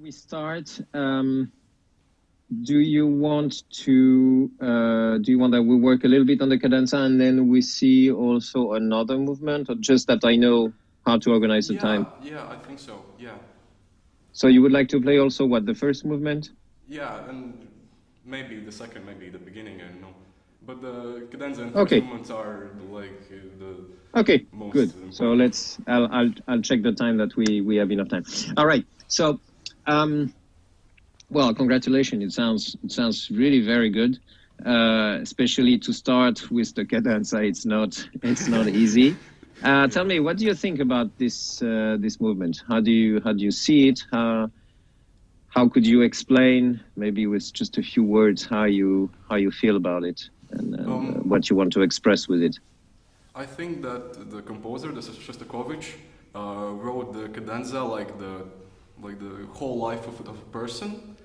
We start. Do you want that we work a little bit on the cadenza and then we see also another movement, or just that I know how to organize the time? Yeah, I think so. Yeah. So you would like to play also what, the first movement? Yeah, and maybe the second, maybe the beginning. I don't know. But the cadenza and first movements are like the most good. important. So I'll check the time that we have enough time. All right. So. Well, congratulations. It sounds really very good, especially to start with the cadenza. It's not easy. Tell me, what do you think about this movement? How do you see it? How could you explain, maybe with just a few words, how you feel about it and what you want to express with it? I think that the composer, the Shostakovich, wrote the cadenza like the whole life of a person.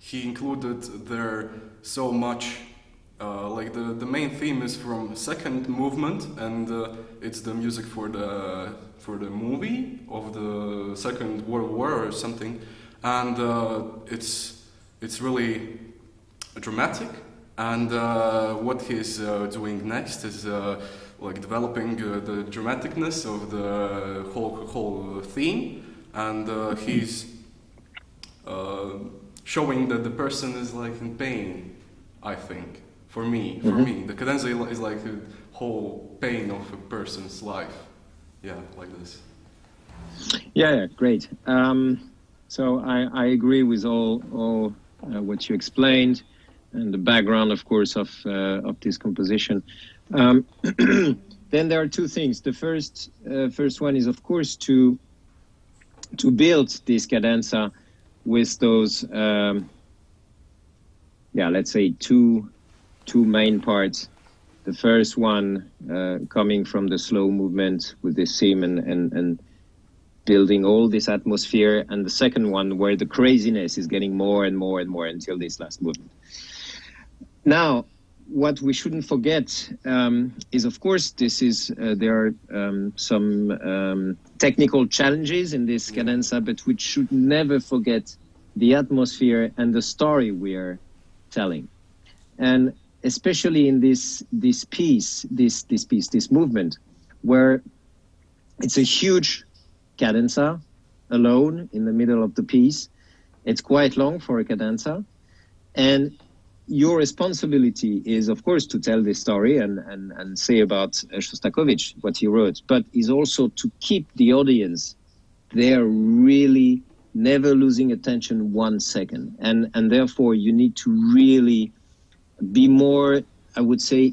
He included there so much, like the main theme is from second movement, and it's the music for the movie of the Second World War or something, and it's really dramatic. And what he's doing next is like developing the dramaticness of the whole theme. And he's showing that the person is like in pain, I think. For me, the cadenza is like the whole pain of a person's life. Yeah, like this. Yeah, great. So I agree with all what you explained, and the background, of course, of this composition. Then there are two things. The first one is, of course, to build this cadenza with those, let's say two main parts. The first one coming from the slow movement with this theme and building all this atmosphere, and the second one where the craziness is getting more and more and more until this last movement. Now, what we shouldn't forget is, of course, there are some technical challenges in this cadenza, but we should never forget the atmosphere and the story we are telling. And especially in this movement, where it's a huge cadenza alone in the middle of the piece. It's quite long for a cadenza, and your responsibility is, of course, to tell this story and say about Shostakovich, what he wrote, but is also to keep the audience there, really never losing attention 1 second. And therefore, you need to really be more, I would say,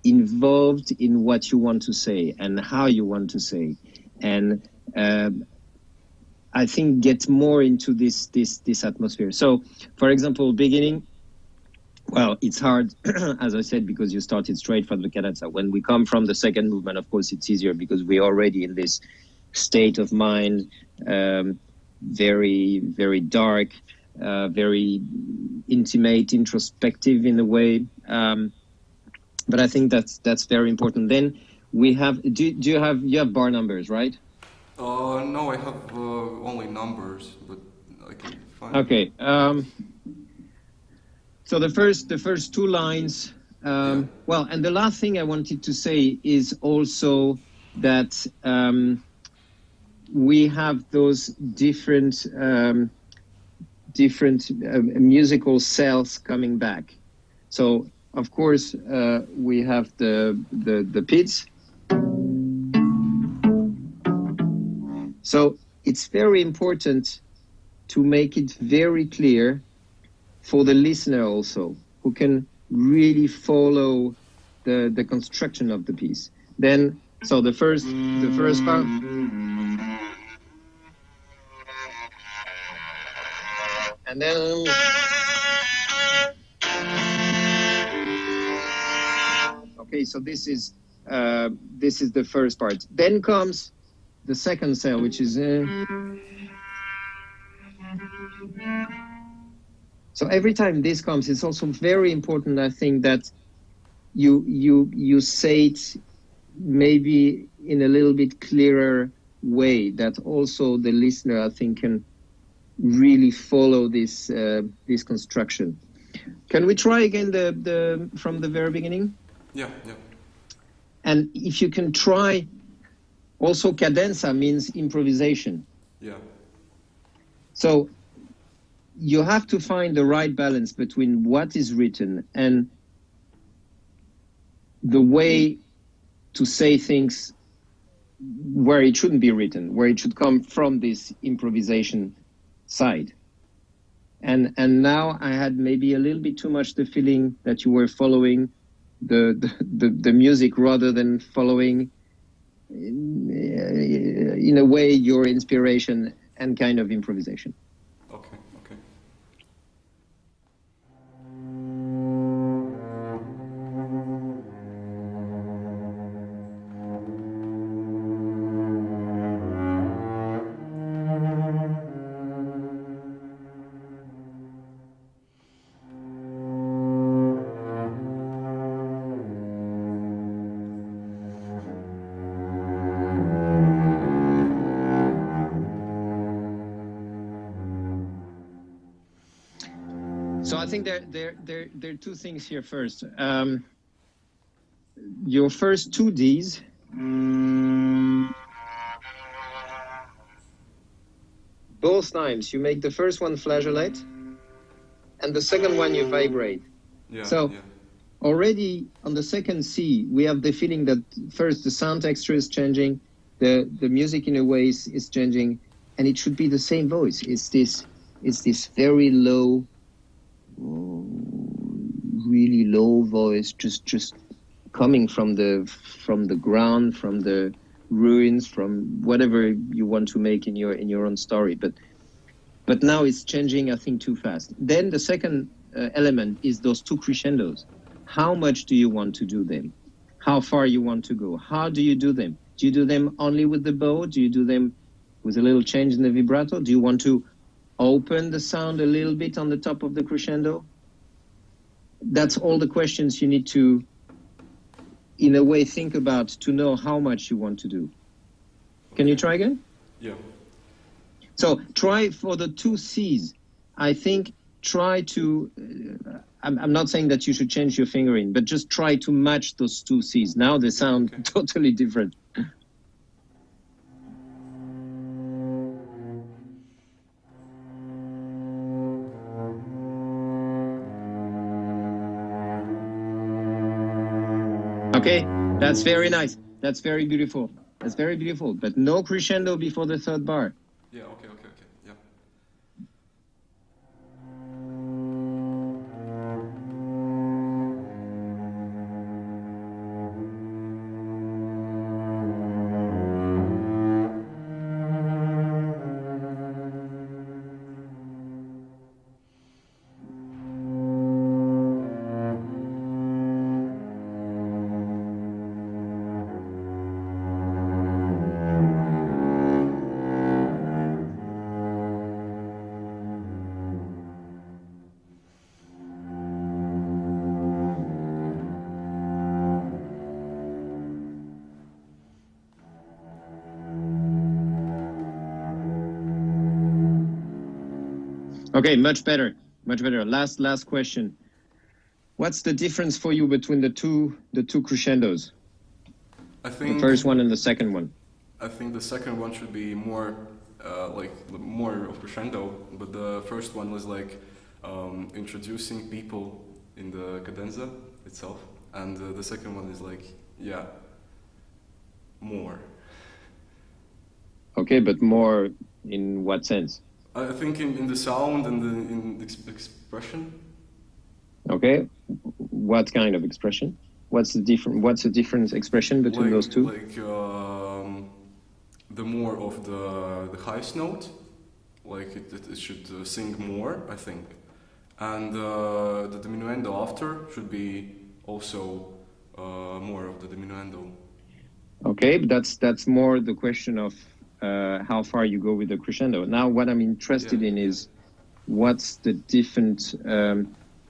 involved in what you want to say and how you want to say. And I think get more into this atmosphere. So, for example, beginning, well, it's hard, as I said, because you started straight from the cadenza. When we come from the second movement, of course, it's easier because we're already in this state of mind, very, very dark, very intimate, introspective in a way. But I think that's very important. Then we have, you have bar numbers, right? No, I have only numbers, but I can fine. Okay. So the first two lines. Well, and the last thing I wanted to say is also that we have those different musical cells coming back. So of course we have the pits. So it's very important to make it very clear for the listener also, who can really follow the construction of the piece. Then, so the first part. And then okay, so this is the first part. Then comes the second cell, which is so every time this comes, it's also very important, I think, that you say it maybe in a little bit clearer way, that also the listener, I think, can really follow this this construction. Can we try again the from the very beginning? Yeah. And if you can try, also cadenza means improvisation. Yeah. So you have to find the right balance between what is written and the way to say things where it shouldn't be written, where it should come from this improvisation side. And now I had maybe a little bit too much the feeling that you were following the music rather than following in a way your inspiration and kind of improvisation. Okay. So I think there are two things here first. Your first two Ds, both times you make the first one flageolate and the second one you vibrate. Already on the second C, we have the feeling that first the sound texture is changing, the music in a way is changing, and it should be the same voice. It's this very low, really low voice, just coming from the ground, from the ruins, from whatever you want to make in your own story. But now it's changing, I think, too fast. Then the second element is those two crescendos. How much do you want to do them? How far you want to go? How do you do them? Do you do them only with the bow? Do you do them with a little change in the vibrato? Do you want to open the sound a little bit on the top of the crescendo? That's all the questions you need to, in a way, think about to know how much you want to do. Can you try again? Yeah. So try for the two C's. I think try to, I'm not saying that you should change your fingering, but just try to match those two C's. Now they sound totally different. Okay, that's very nice. That's very beautiful. That's very beautiful. But no crescendo before the third bar. Yeah, okay, yeah. Okay, much better, much better. Last question. What's the difference for you between the two crescendos? I think the first one and the second one. I think the second one should be more like more of crescendo, but the first one was like introducing people in the cadenza itself, and the second one is like more. Okay, but more in what sense? I think in the sound and in the expression. Okay, what kind of expression? What's the different expression between those two? Like the more of the highest note, like it should sing more, I think, and the diminuendo after should be also more of the diminuendo. Okay, but that's more the question of how far you go with the crescendo. Now, what I'm interested in is what's the different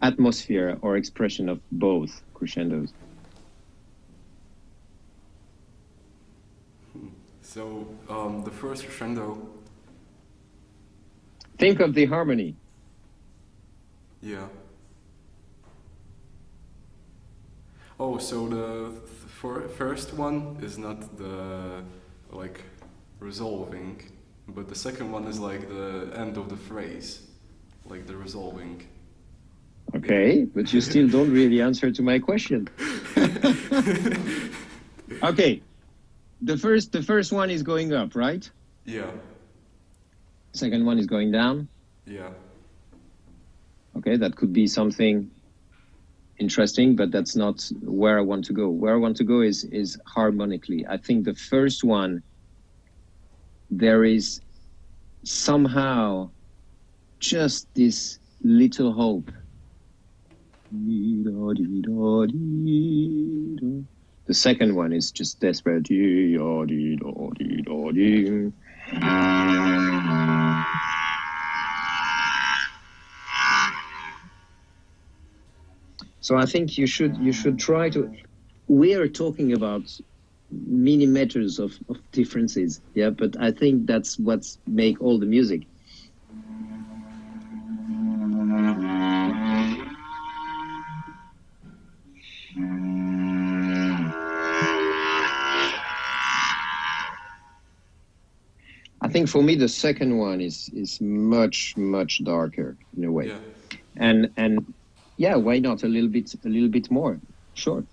atmosphere or expression of both crescendos. So the first crescendo. Think of the harmony. Yeah. Oh, so the first one is not the like resolving, but the second one is like the end of the phrase, like the resolving. Okay, but you still don't really answer to my question. Okay, the first one is going up, right? Yeah. Second one is going down. Yeah. Okay, that could be something interesting, but that's not where I want to go. Where I want to go is harmonically. I think the first one, there is somehow just this little hope. The second one is just desperate. So I think you should try to. We are talking about millimeters of differences, yeah, but I think that's what's make all the music. I think for me the second one is much darker in a way, and yeah, why not a little bit more? Sure.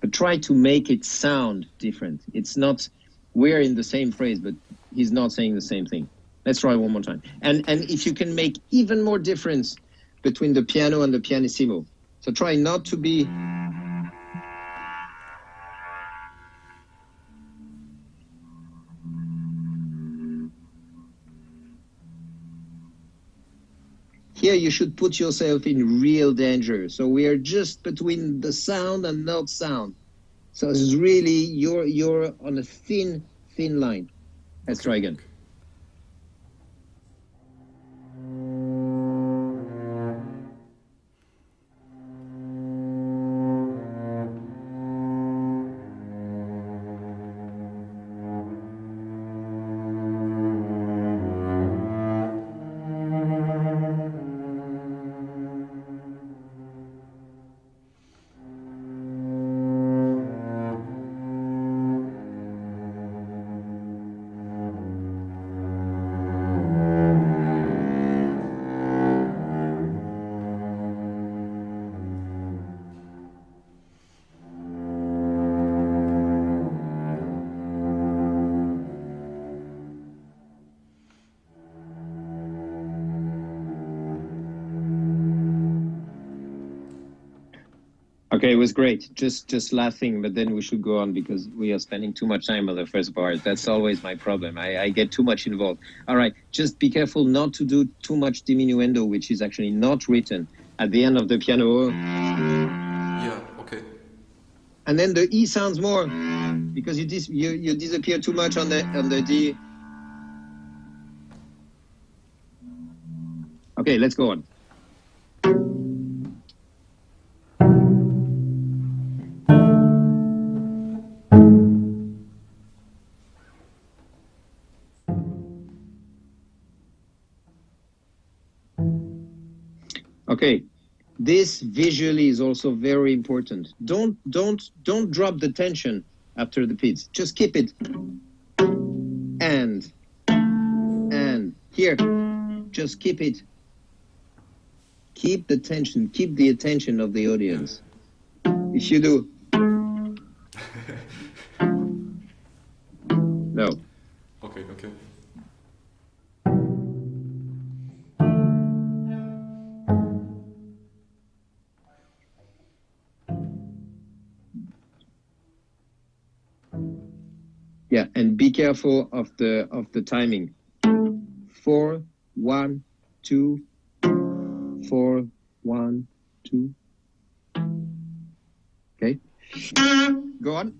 But try to make it sound different. It's not we're in the same phrase, but he's not saying the same thing. Let's try one more time. And if you can make even more difference between the piano and the pianissimo, so try not to be. Here you should put yourself in real danger. So we are just between the sound and not sound. So it's really you're on a thin line. Let's try again. Okay, it was great. Just laughing, but then we should go on because we are spending too much time on the first part. That's always my problem. I get too much involved. All right, just be careful not to do too much diminuendo, which is actually not written at the end of the piano. Yeah, okay. And then the E sounds more because you disappear too much on the D. Okay, let's go on. Okay, this visually is also very important. Don't drop the tension after the beats. Just keep it. And here, just keep it. Keep the tension. Keep the attention of the audience. If you do, no. Okay. Yeah, and be careful of the timing. 4, 1, 2, 4, 1, 2. Okay. Go on.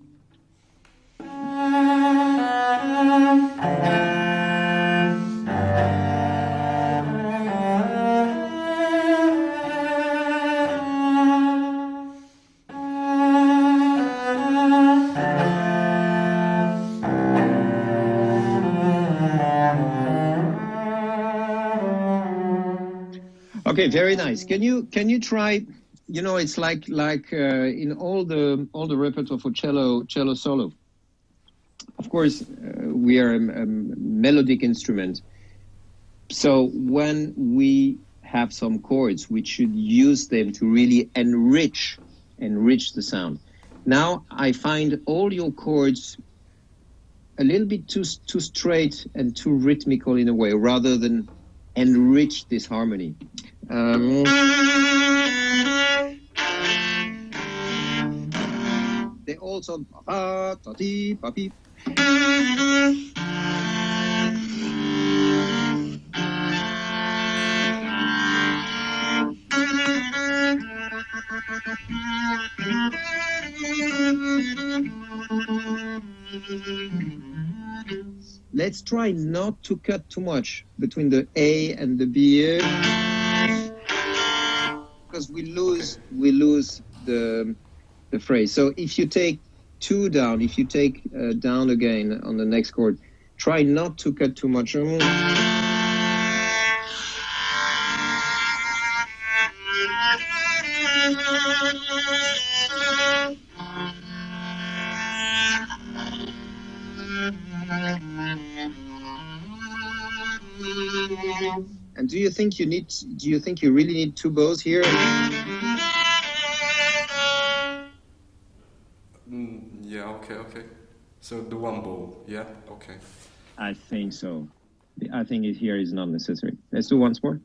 Okay, very nice. Can you try? You know, it's like in all the repertoire for cello solo. Of course, we are a melodic instrument. So when we have some chords, we should use them to really enrich the sound. Now I find all your chords a little bit too straight and too rhythmical in a way, rather than enrich this harmony. They also let's try not to cut too much between the A and the B, because we lose the phrase. So if you take 2 down, if you take down again on the next chord, try not to cut too much. And do you think you really need 2 bows here? Yeah, okay. So the 1 bow, yeah, okay. I think so. I think it here is not necessary. Let's do once more.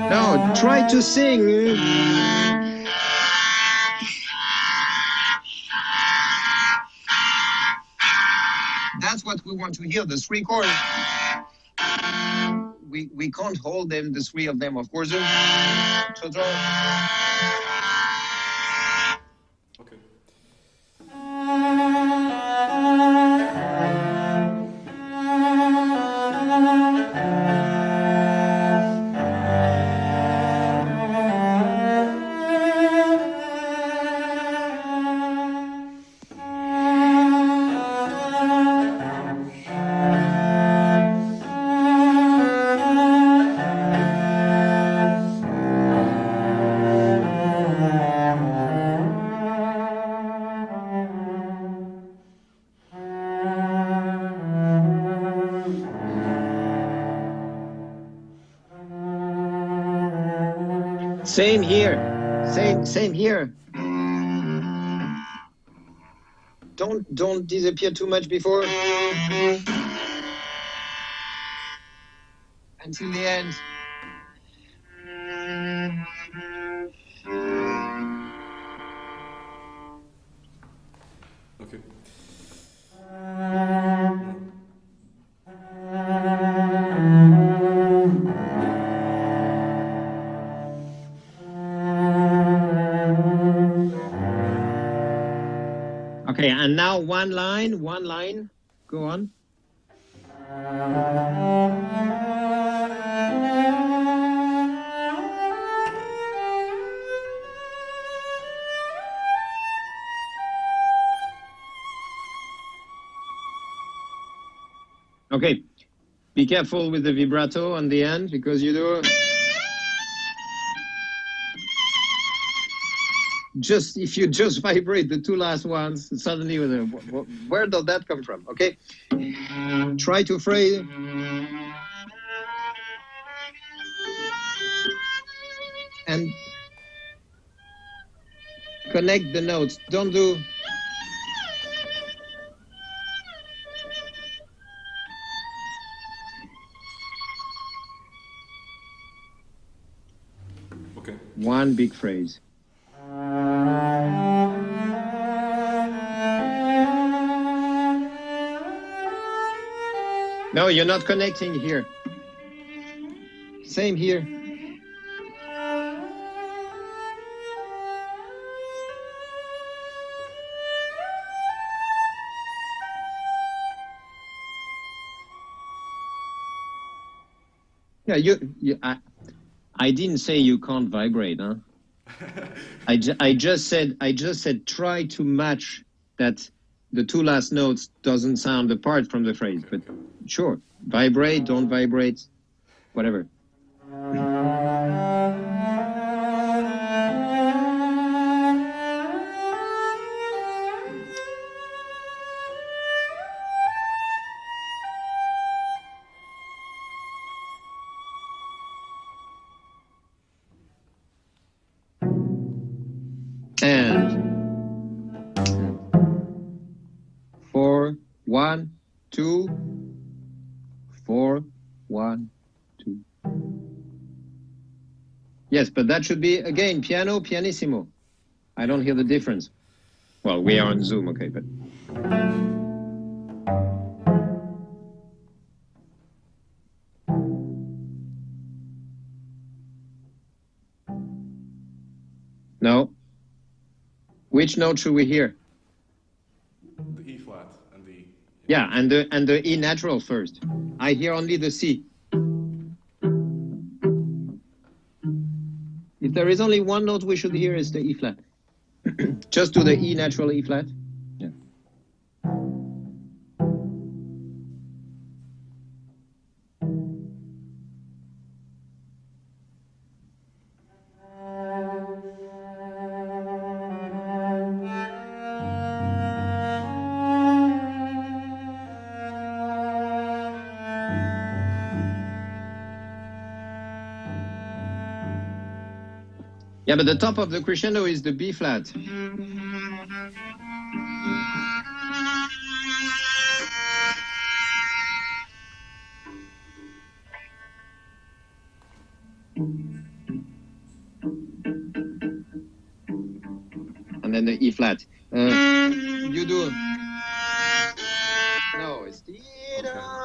No, try to sing. That's what we want to hear, the 3 chords. We can't hold them, the 3 of them, of course. Okay. Same here. Same here. Don't disappear too much before. Until the end. Okay. Okay, and now one line. Go on. Okay, be careful with the vibrato on the end, because you do... if you just vibrate the two last ones, suddenly, where does that come from? Okay, try to phrase. And connect the notes. Don't do... Okay. One big phrase. No, you're not connecting here. Same here. Yeah, I didn't say you can't vibrate, huh? I just said try to match that the two last notes doesn't sound apart from the phrase, but sure, vibrate, don't vibrate, whatever. And 4, 1, 2, 4, 1, 2. Yes, but that should be, again, piano, pianissimo. I don't hear the difference. Well, we are on Zoom, okay, but... No. Which note should we hear? The E flat and the... Yeah, and the E natural first. I hear only the C. If there is only one note we should hear, is the E flat. Just do the E natural, E flat. Yeah. Yeah, but the top of the crescendo is the B flat. And then the E flat. You do... No, it's dee-da-dee-da-dee.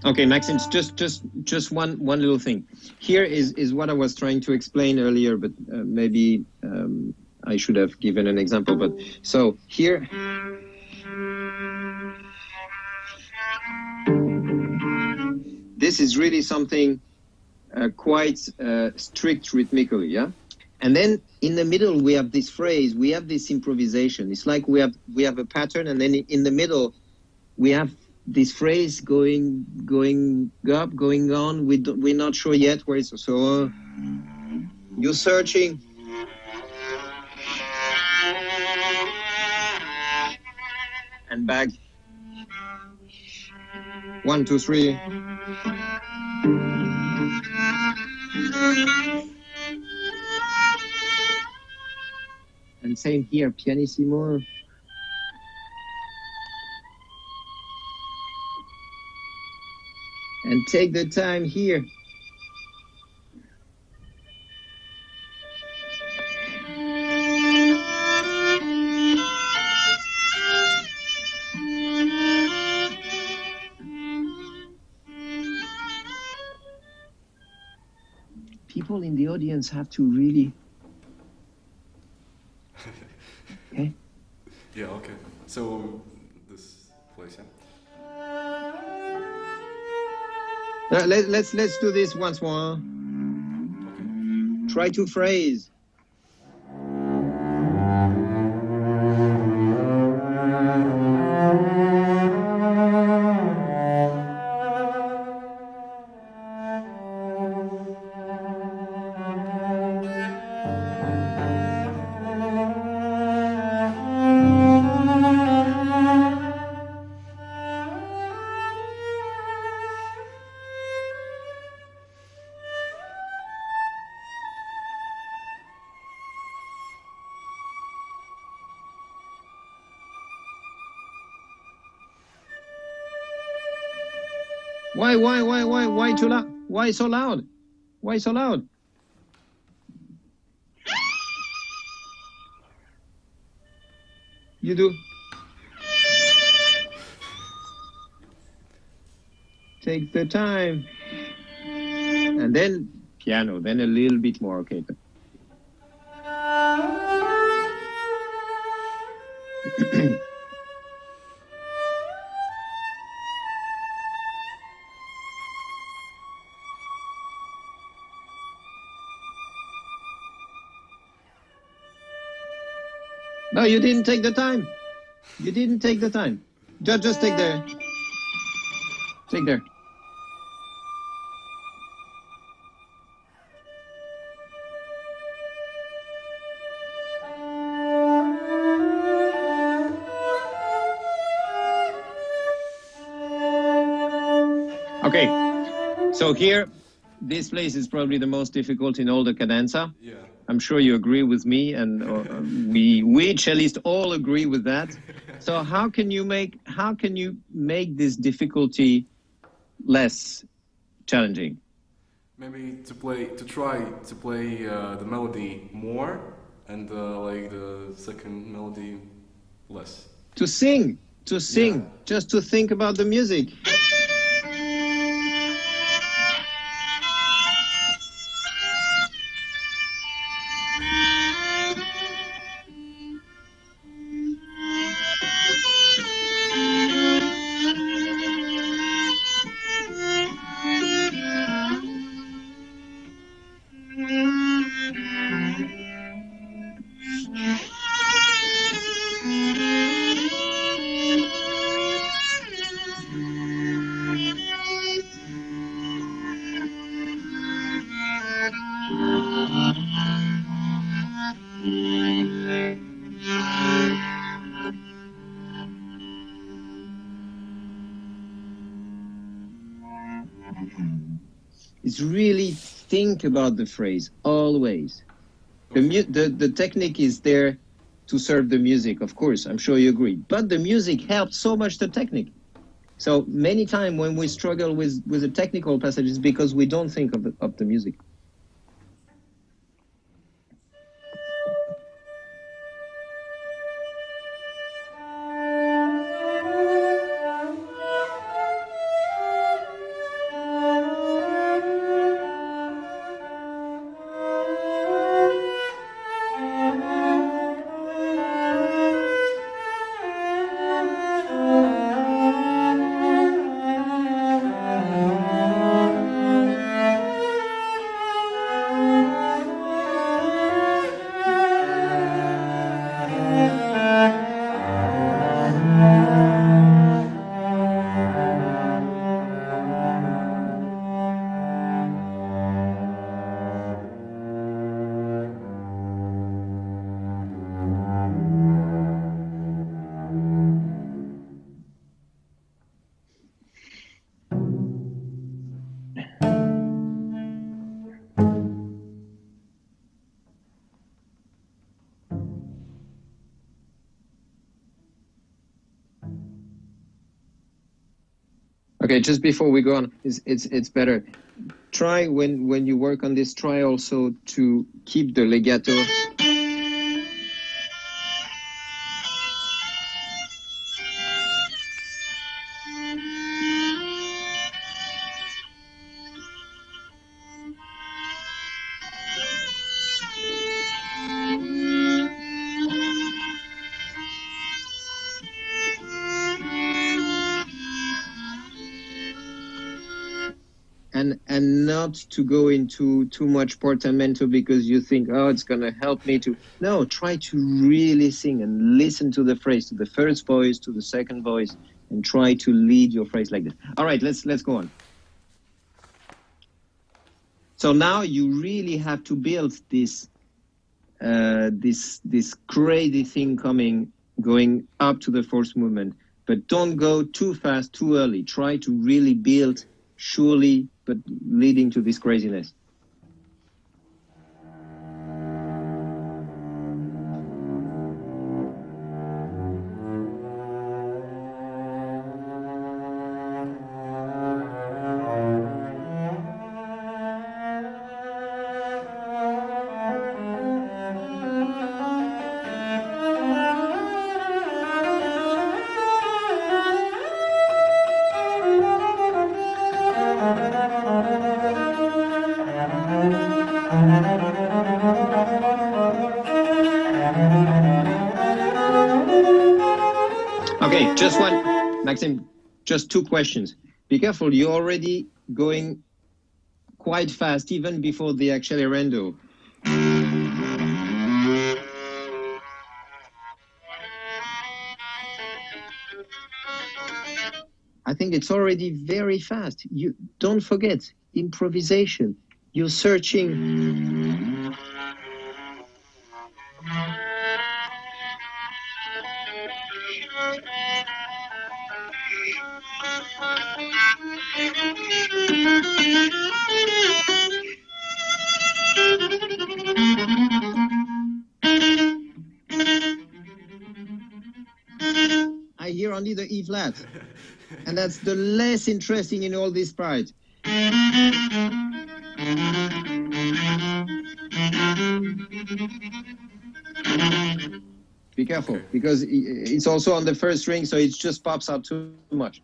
Okay, Maksims, just one little thing. Here is what I was trying to explain earlier, but maybe I should have given an example. But so here, this is really something quite strict rhythmically, yeah. And then in the middle we have this phrase, we have this improvisation. It's like we have a pattern, and then in the middle we have this phrase going up, going on. We're not sure yet where it's. So you're searching. And back. 1, 2, 3. And same here, pianissimo. And take the time here people in the audience have to really... Okay? Yeah, okay. So, this place, yeah? Let's do this once more. Okay. Try to phrase. Why too loud? Why so loud? Why so loud? You do. Take the time. And then piano, then a little bit more, okay. No, you didn't take the time. You didn't take the time. Just take there. Take there. Okay, so here, this place is probably the most difficult in all the cadenza. Yeah. I'm sure you agree with me, and we cellists all agree with that. So how can you make this difficulty less challenging? Maybe to try to play the melody more and like the second melody less. To sing, yeah. Just to think about the music. Is really think about the phrase always. The technique is there to serve the music, of course, I'm sure you agree. But the music helps so much the technique. So many times when we struggle with the technical passages because we don't think of the music. Okay, just before we go on, it's better. Try when you work on this, try also to keep the legato. and not to go into too much portamento because you think, oh, it's going to help me to. No, try to really sing and listen to the phrase, to the first voice, to the second voice, and try to lead your phrase like this. All right, let's go on. So now you really have to build this this crazy thing going up to the fourth movement, but don't go too fast, too early. Try to really build surely, but leading to this craziness. Okay, just one, Maxim, just two questions. Be careful, you're already going quite fast, even before the accelerando. I think it's already very fast. You don't forget, improvisation. You're searching. I hear only the E flat, and that's the less interesting in all this part. Be careful, because it's also on the first string, so it just pops out too much.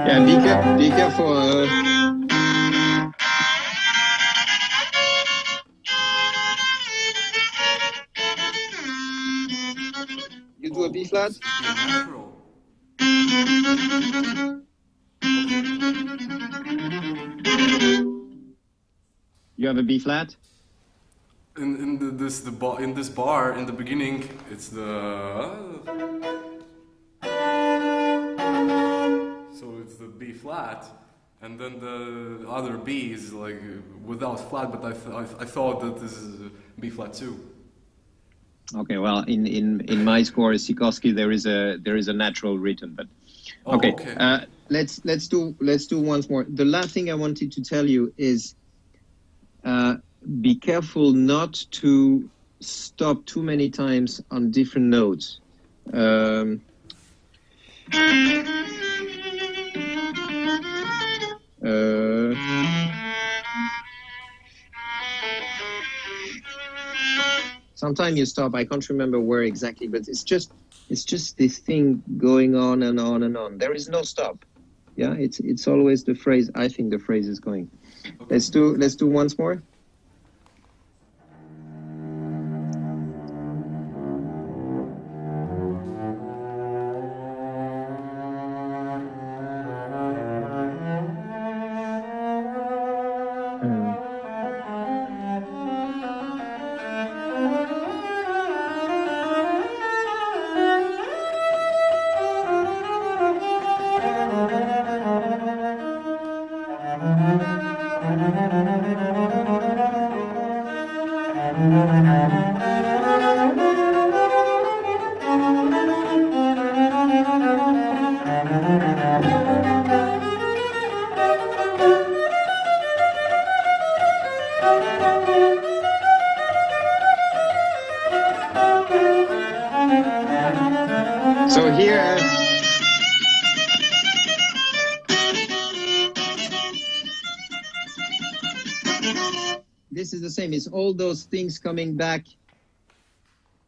Yeah, be careful. You do a B flat? You have a B flat? In this bar in the beginning, it's the so it's the B flat, and then the other B is like without flat. But I thought that this is B flat too. Okay, well, in my score, Sikorsky, there is a natural rhythm, but okay. Let's do once more. The last thing I wanted to tell you is. Be careful not to stop too many times on different notes. Sometimes you stop. I can't remember where exactly, but it's just this thing going on and on and on. There is no stop. Yeah, it's always the phrase. I think the phrase is going. Okay. Let's do once more. here. This is the same. It's all those things coming back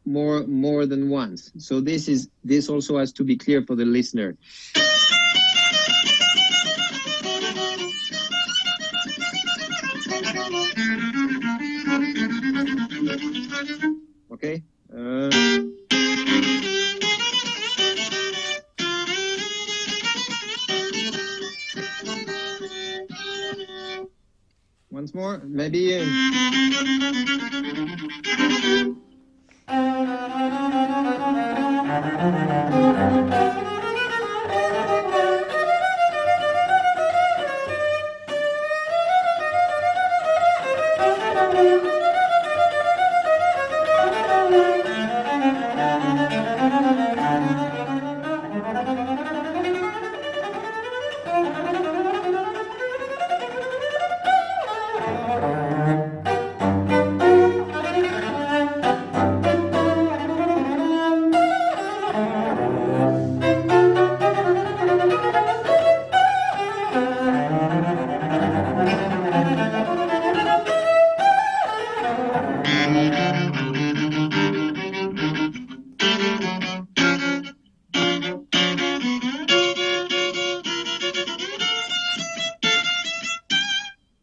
more than once. So this also has to be clear for the listener. Okay. Once more, maybe.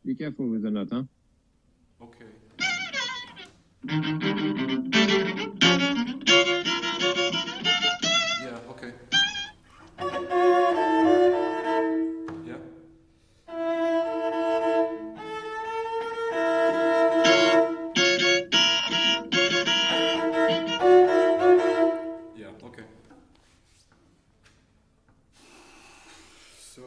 Be careful with the note, huh? Okay. Yeah, okay. Yeah. Yeah, okay. So...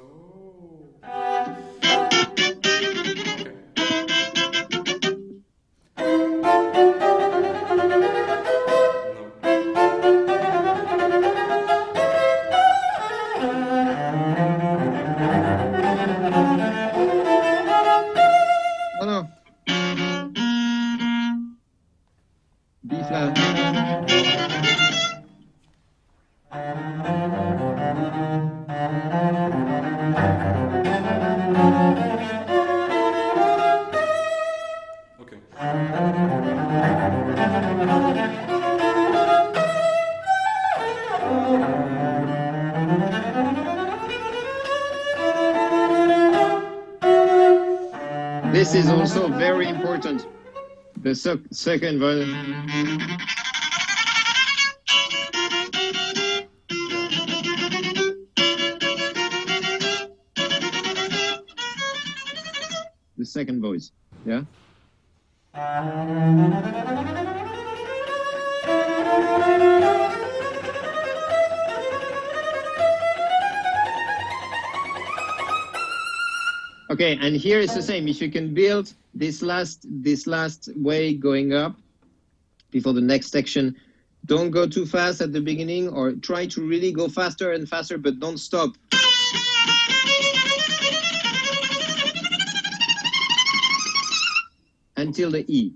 B flat. Okay. This is also very important. The second verse. The second voice, yeah? Okay, and here it's the same. If you can build this last way going up before the next section, don't go too fast at the beginning, or try to really go faster and faster, but don't stop. Until the E,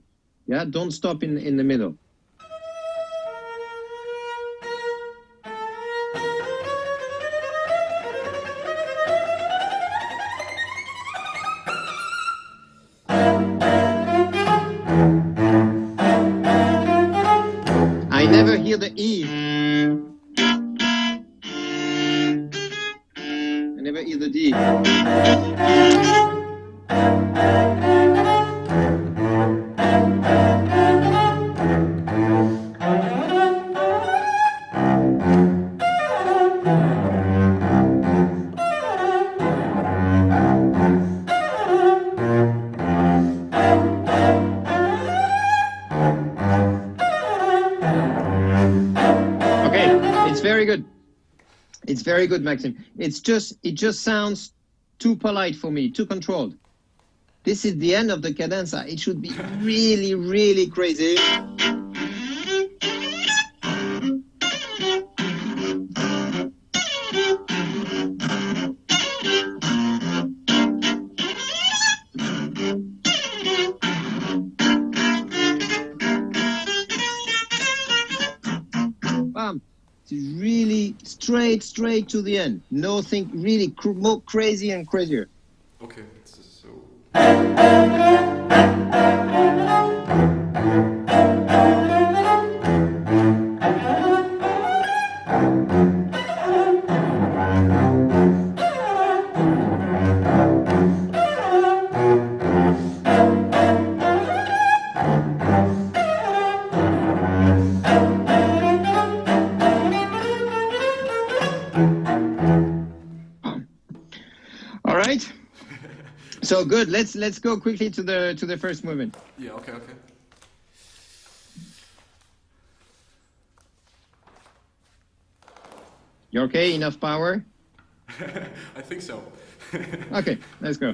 yeah? Don't stop in the middle. I never hear the E. I never hear the D. It's very good, Maxim. It just sounds too polite for me, too controlled. This is the end of the cadenza. It should be really, really crazy. Bam. It's really straight to the end. No think really more crazy and crazier. Okay, so. All right. So good. Let's go quickly to the first movement. Yeah. Okay. You okay? Enough power? I think so. Okay, let's go.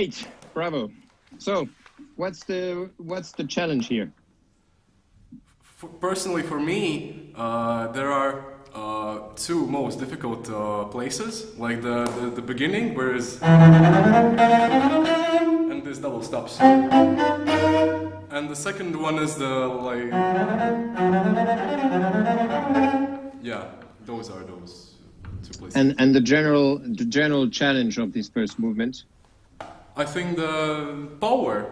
Great, bravo. So, what's the challenge here? Personally, for me, there are two most difficult places, like the beginning, whereas and this double stops, and the second one is the like, yeah, those are those two places. And the general challenge of this first movement? I think the power,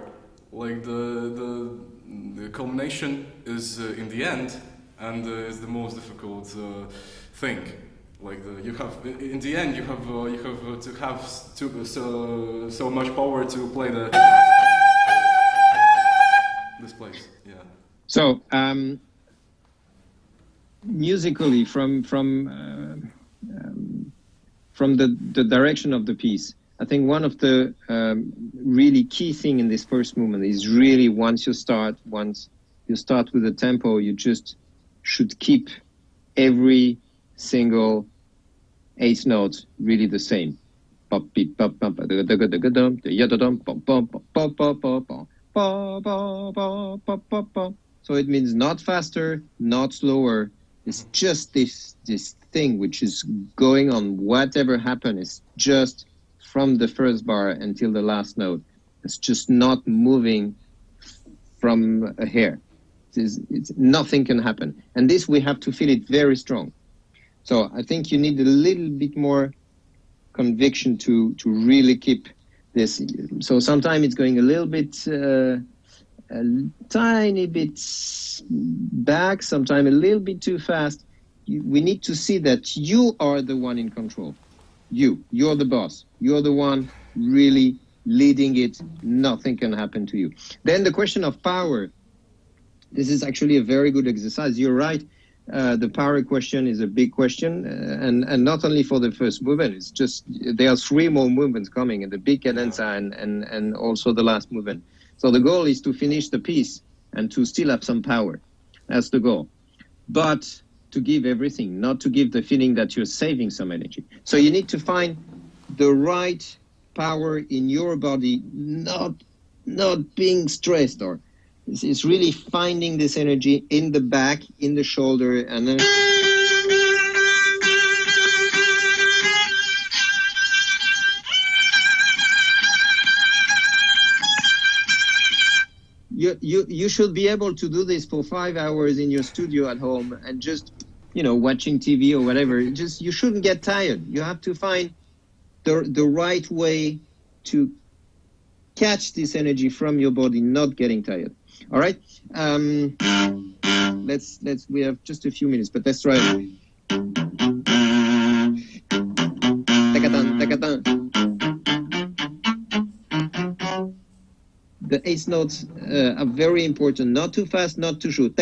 like the culmination is in the end, and is the most difficult thing. Like you have in the end you have to have so much power to play this place. Yeah. So musically, from the direction of the piece, I think one of the really key thing in this first movement is really once you start with the tempo, you just should keep every single eighth note really the same. So it means not faster, not slower. It's just this thing which is going on. Whatever happens, it's just from the first bar until the last note. It's just not moving from a hair. Nothing can happen. And this, we have to feel it very strong. So I think you need a little bit more conviction to really keep this. So sometimes it's going a little bit, a tiny bit back, sometimes a little bit too fast. We need to see that you are the one in control. You're the boss. You're the one really leading it. Nothing can happen to you. Then the question of power. This is actually a very good exercise. You're right. The power question is a big question, and not only for the first movement. It's just there are three more movements coming, and the big cadenza and also the last movement. So the goal is to finish the piece and to still have some power. That's the goal. But to give everything, not to give the feeling that you're saving some energy. So you need to find the right power in your body, not being stressed, or it's really finding this energy in the back, in the shoulder, and then you should be able to do this for 5 hours in your studio at home and just, watching TV or whatever. You shouldn't get tired. You have to find the right way to catch this energy from your body, not getting tired. All right. We have just a few minutes, but let's try it. The eighth notes are very important. Not too fast, not too short.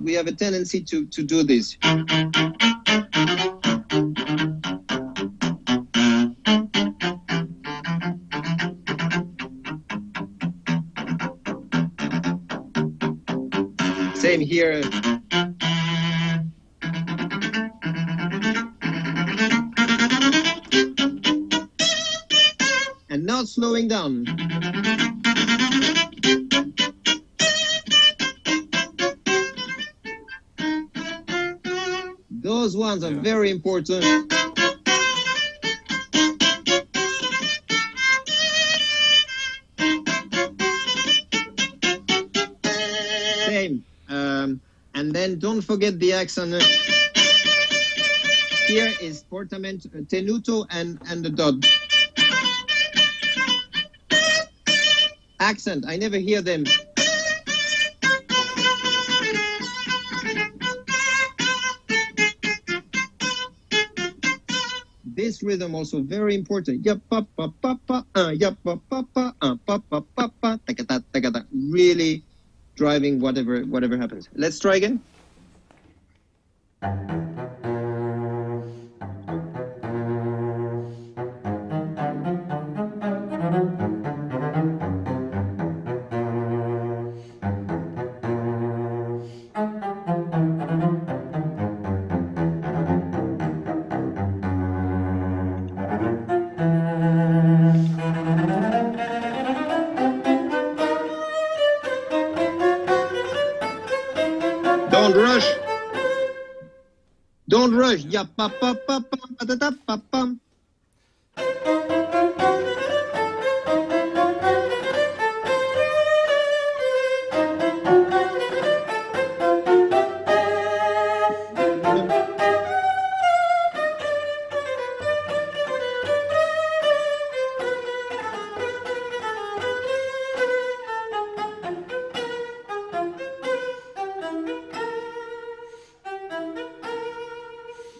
We have a tendency to do this. Same here. And not slowing down. Those ones are very important. Same. And then don't forget the accent. Here is portamento, tenuto, and the dot. Accent, I never hear them. This rhythm also very important. Really driving whatever happens. Let's try again. Don't rush. Don't rush. Ya pa pa pa pa pa da da pa pam.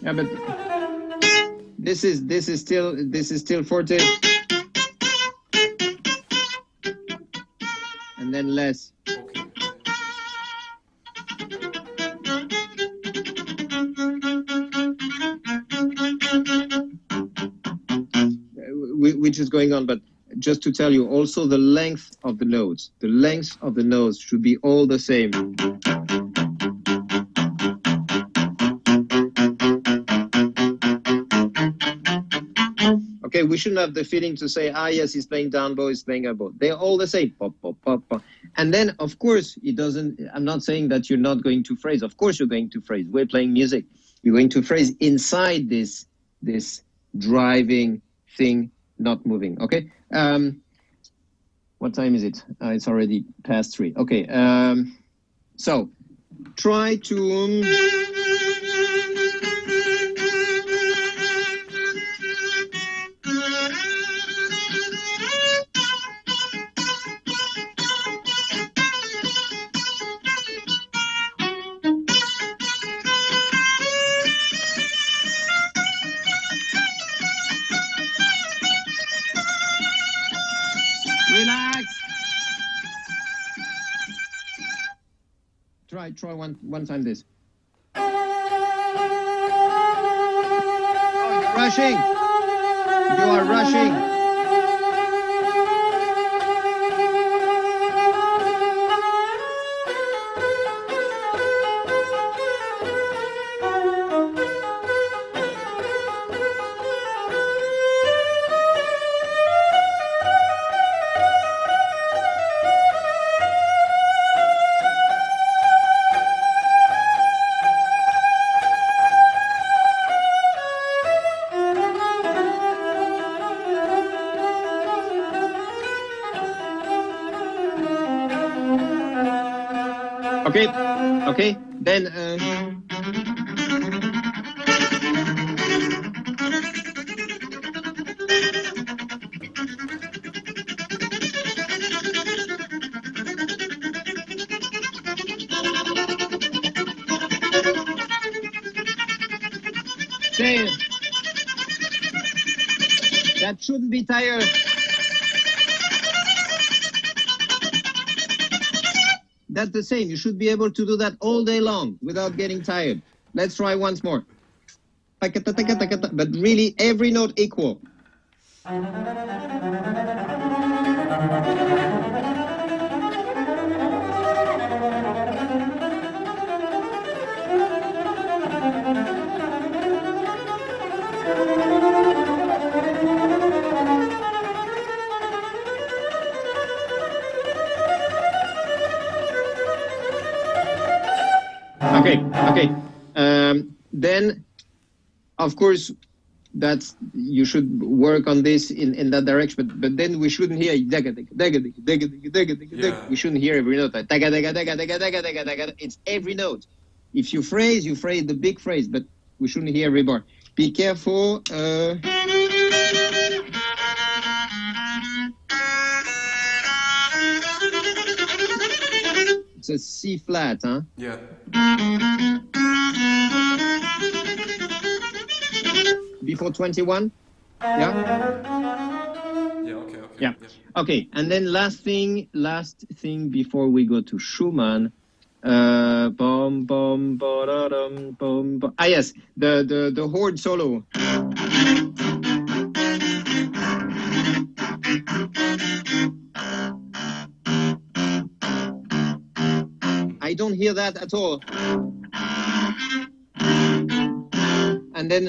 Yeah, but this is still forte, and then less. Okay. Which is going on, but just to tell you, also the length of the notes. The length of the notes should be all the same. Okay, we shouldn't have the feeling to say, ah, yes, he's playing down bow, he's playing up bow. They're all the same. Pop, pop, pop, pop. And then, of course, it doesn't, I'm not saying that you're not going to phrase. Of course, you're going to phrase. We're playing music. You're going to phrase inside this driving thing, not moving. Okay. What time is it? It's already past 3. Okay. So try to. Relax. Try one time this. Oh, you're rushing. You are rushing. Okay, then say that shouldn't be tired. That's the same. You should be able to do that all day long without getting tired. Let's try once more. But really, every note equal. Okay. Then, of course, that's you should work on this in that direction. But then we shouldn't hear we shouldn't hear every note. It's every note. If you phrase the big phrase, but we shouldn't hear every bar. Be careful. It's a C flat, huh? Yeah. Before 21? Yeah? Yeah, okay. Yeah. Okay, and then last thing before we go to Schumann. Bom, bom, ba-da-dum, bom, bom. Ah, yes, the horn solo. I don't hear that at all. And then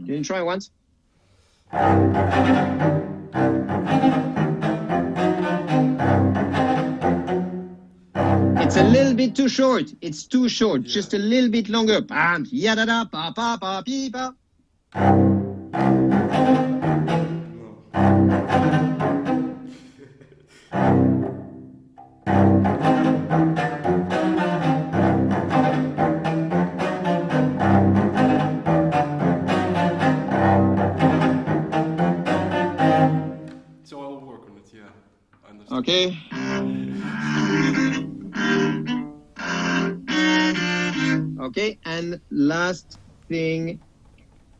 can you try once? It's a little bit too short. It's too short. Yeah. Just a little bit longer. Bam, ya-da-da, pa-pa-pa-pee-pa. So I'll work on it, yeah. I understand. Okay. Okay, and last thing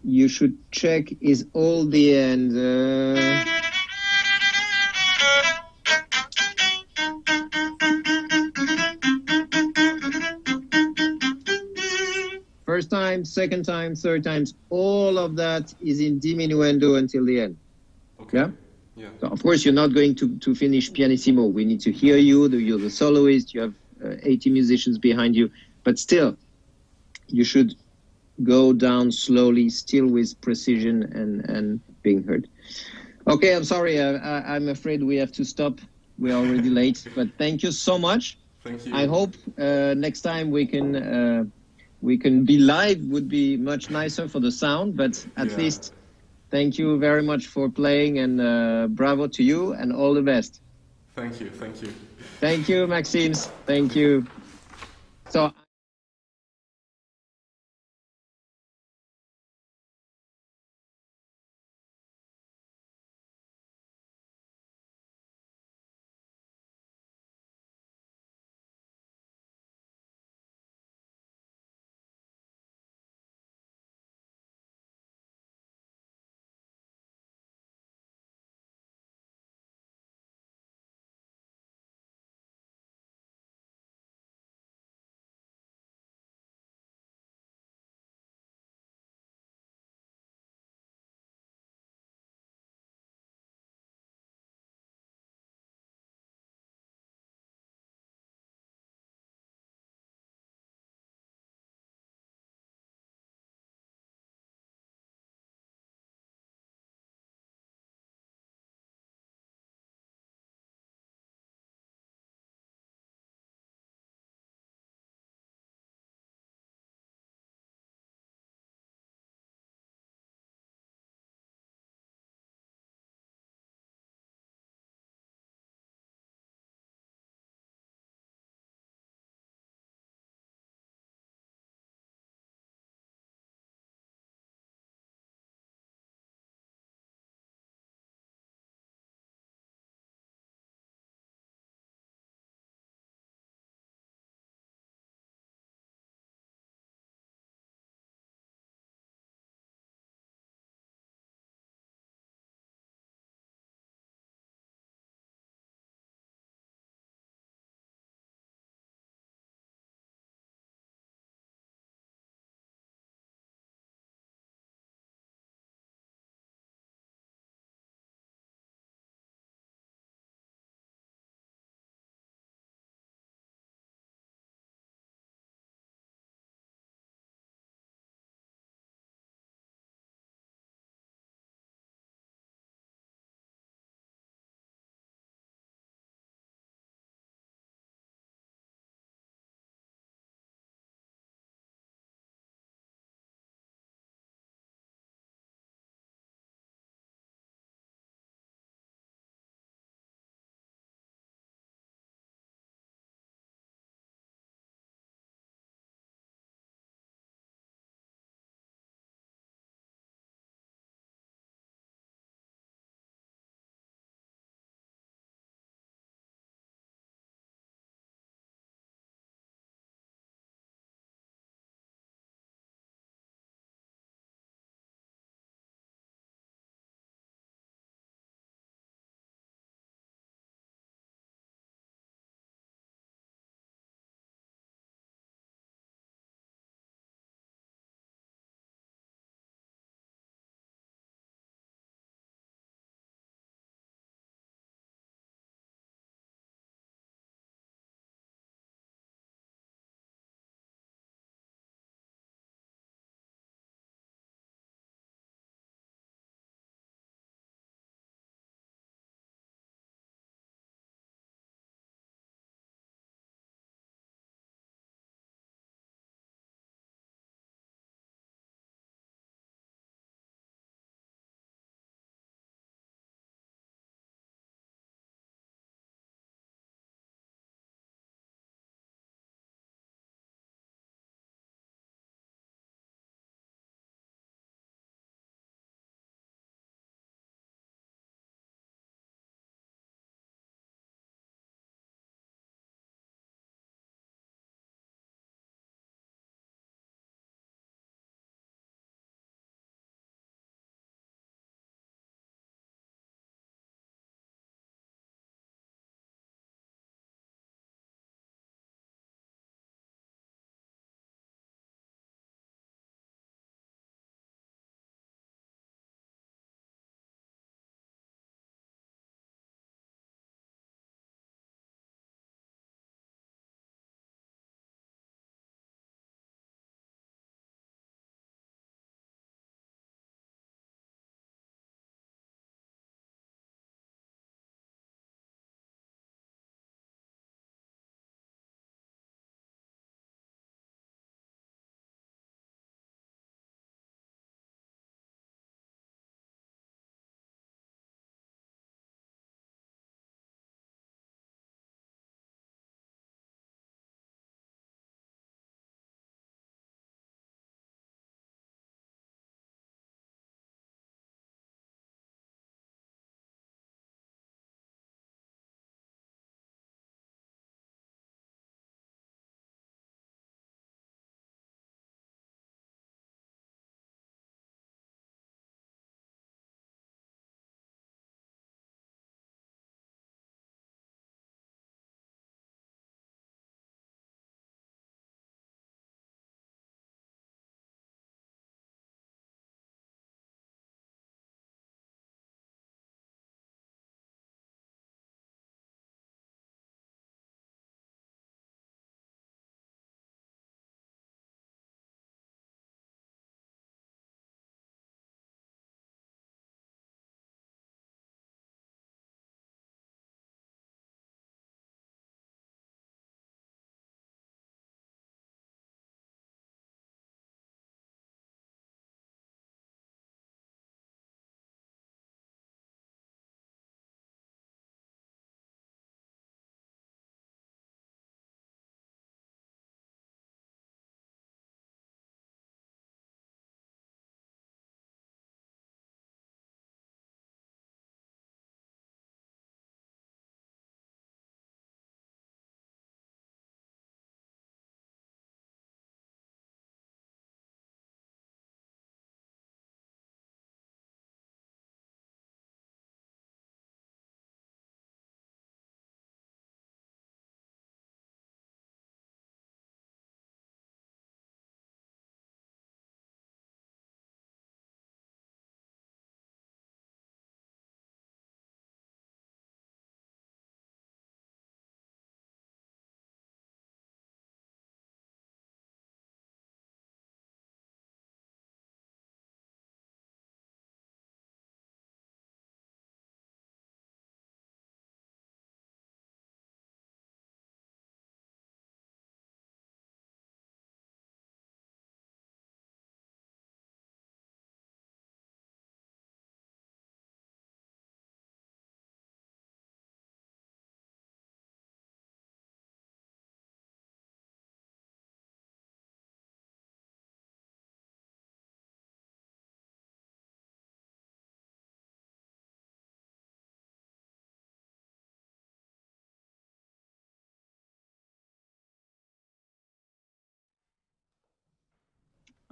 you should check is all the end. First time, second time, third times, all of that is in diminuendo until the end. Okay. Yeah? Yeah. So of course, you're not going to finish pianissimo. We need to hear you. You're the soloist. You have 80 musicians behind you. But still, you should go down slowly, still with precision and being heard. Okay, I'm sorry. I'm afraid we have to stop. We're already late. But thank you so much. Thank you. I hope next time we can be live. Would be much nicer for the sound. But at least, thank you very much for playing, and bravo to you, and all the best. Thank you. Thank you. Thank you, Maksims. Thank you. So.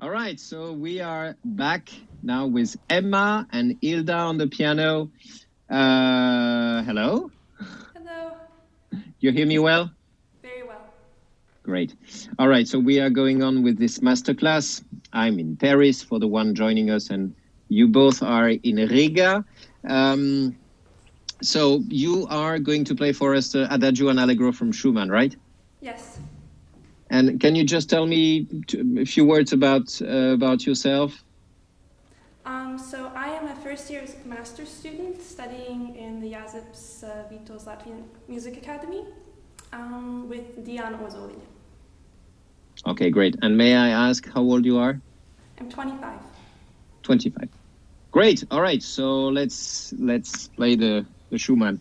All right, so we are back now with Emma and Hilda on the piano. Hello? Hello. You hear me well? Very well. Great. All right, so we are going on with this masterclass. I'm in Paris for the one joining us, and you both are in Riga. So you are going to play for us Adagio and Allegro from Schumann, right? Yes. And can you just tell me a few words about yourself? So I am a first year master's student studying in the Jāzeps Vītols Latvian Academy with doc.D.Ozoliņa. Okay, great. And may I ask how old you are? I'm 25. 25. Great. All right. So let's play the Schumann.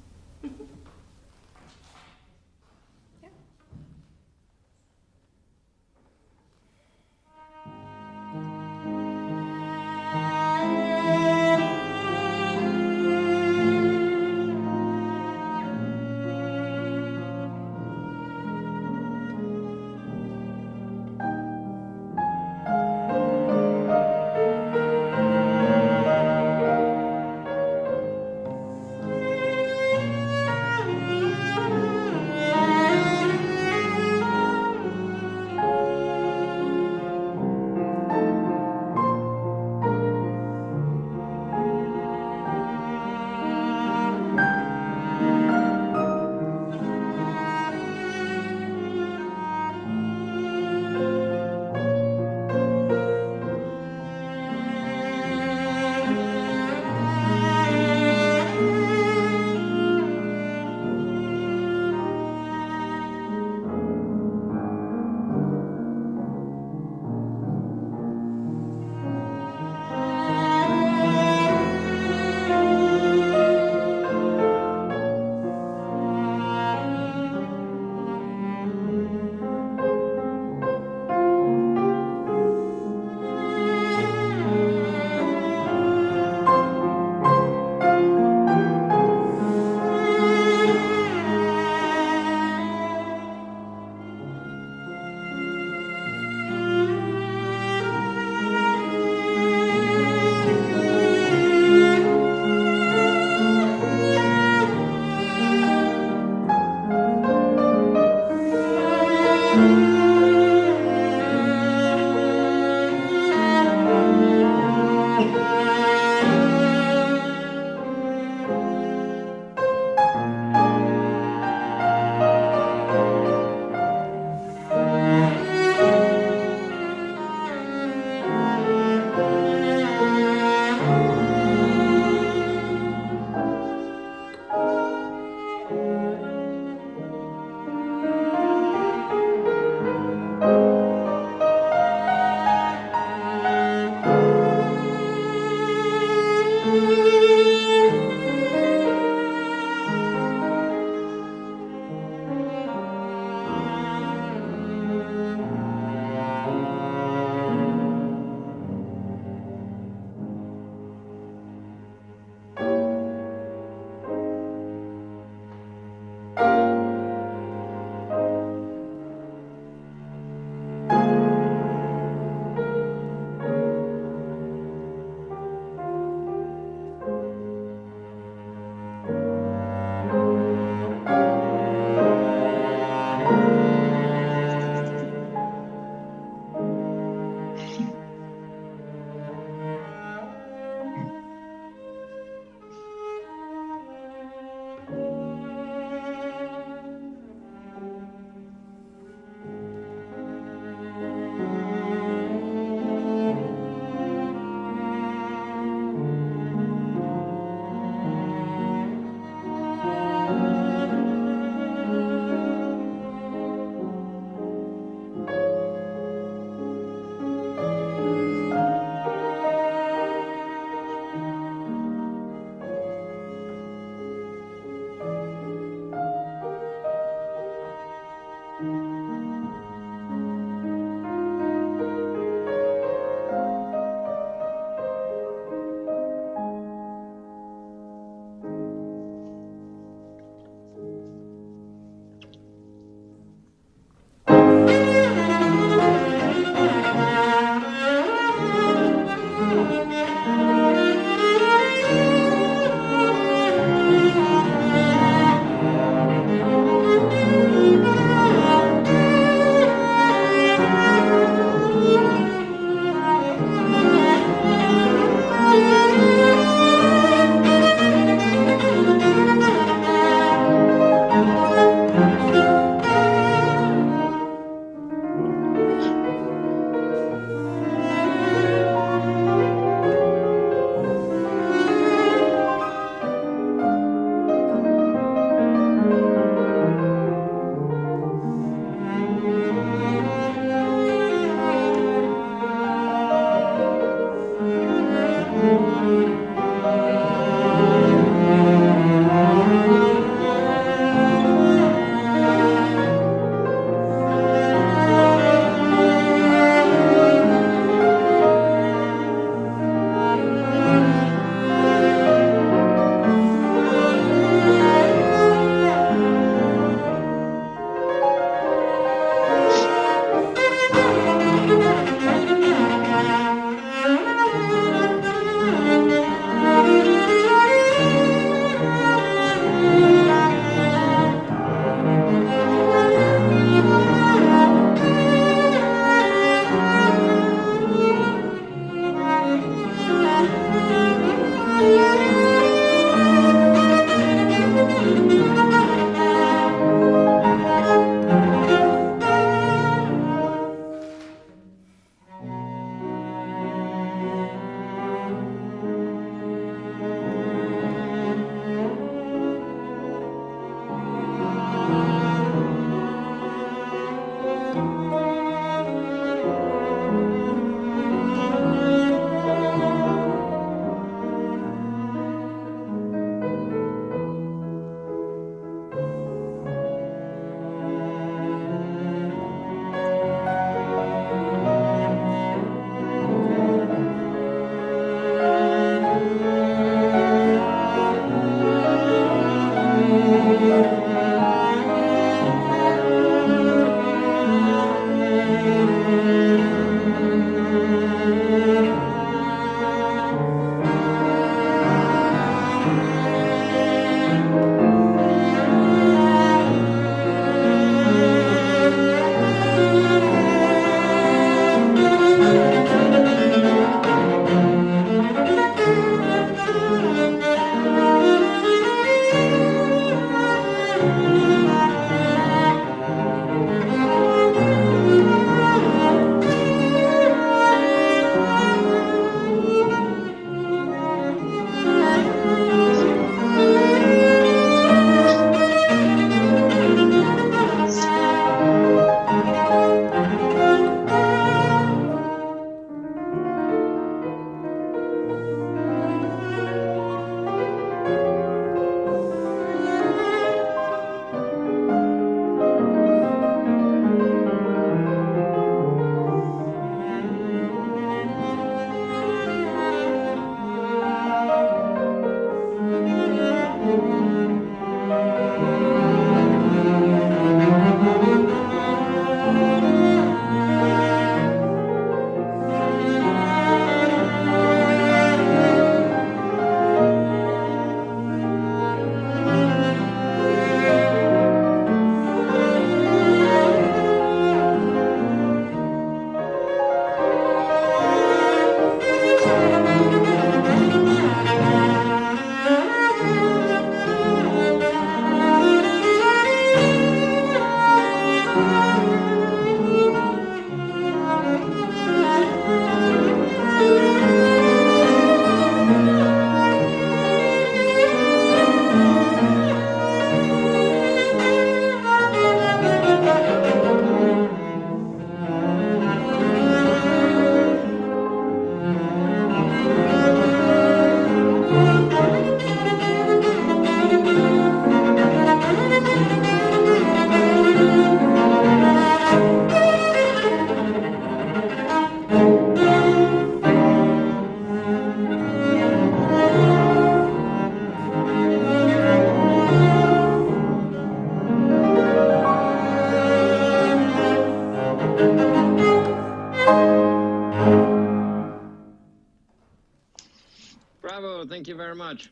Bravo, thank you very much.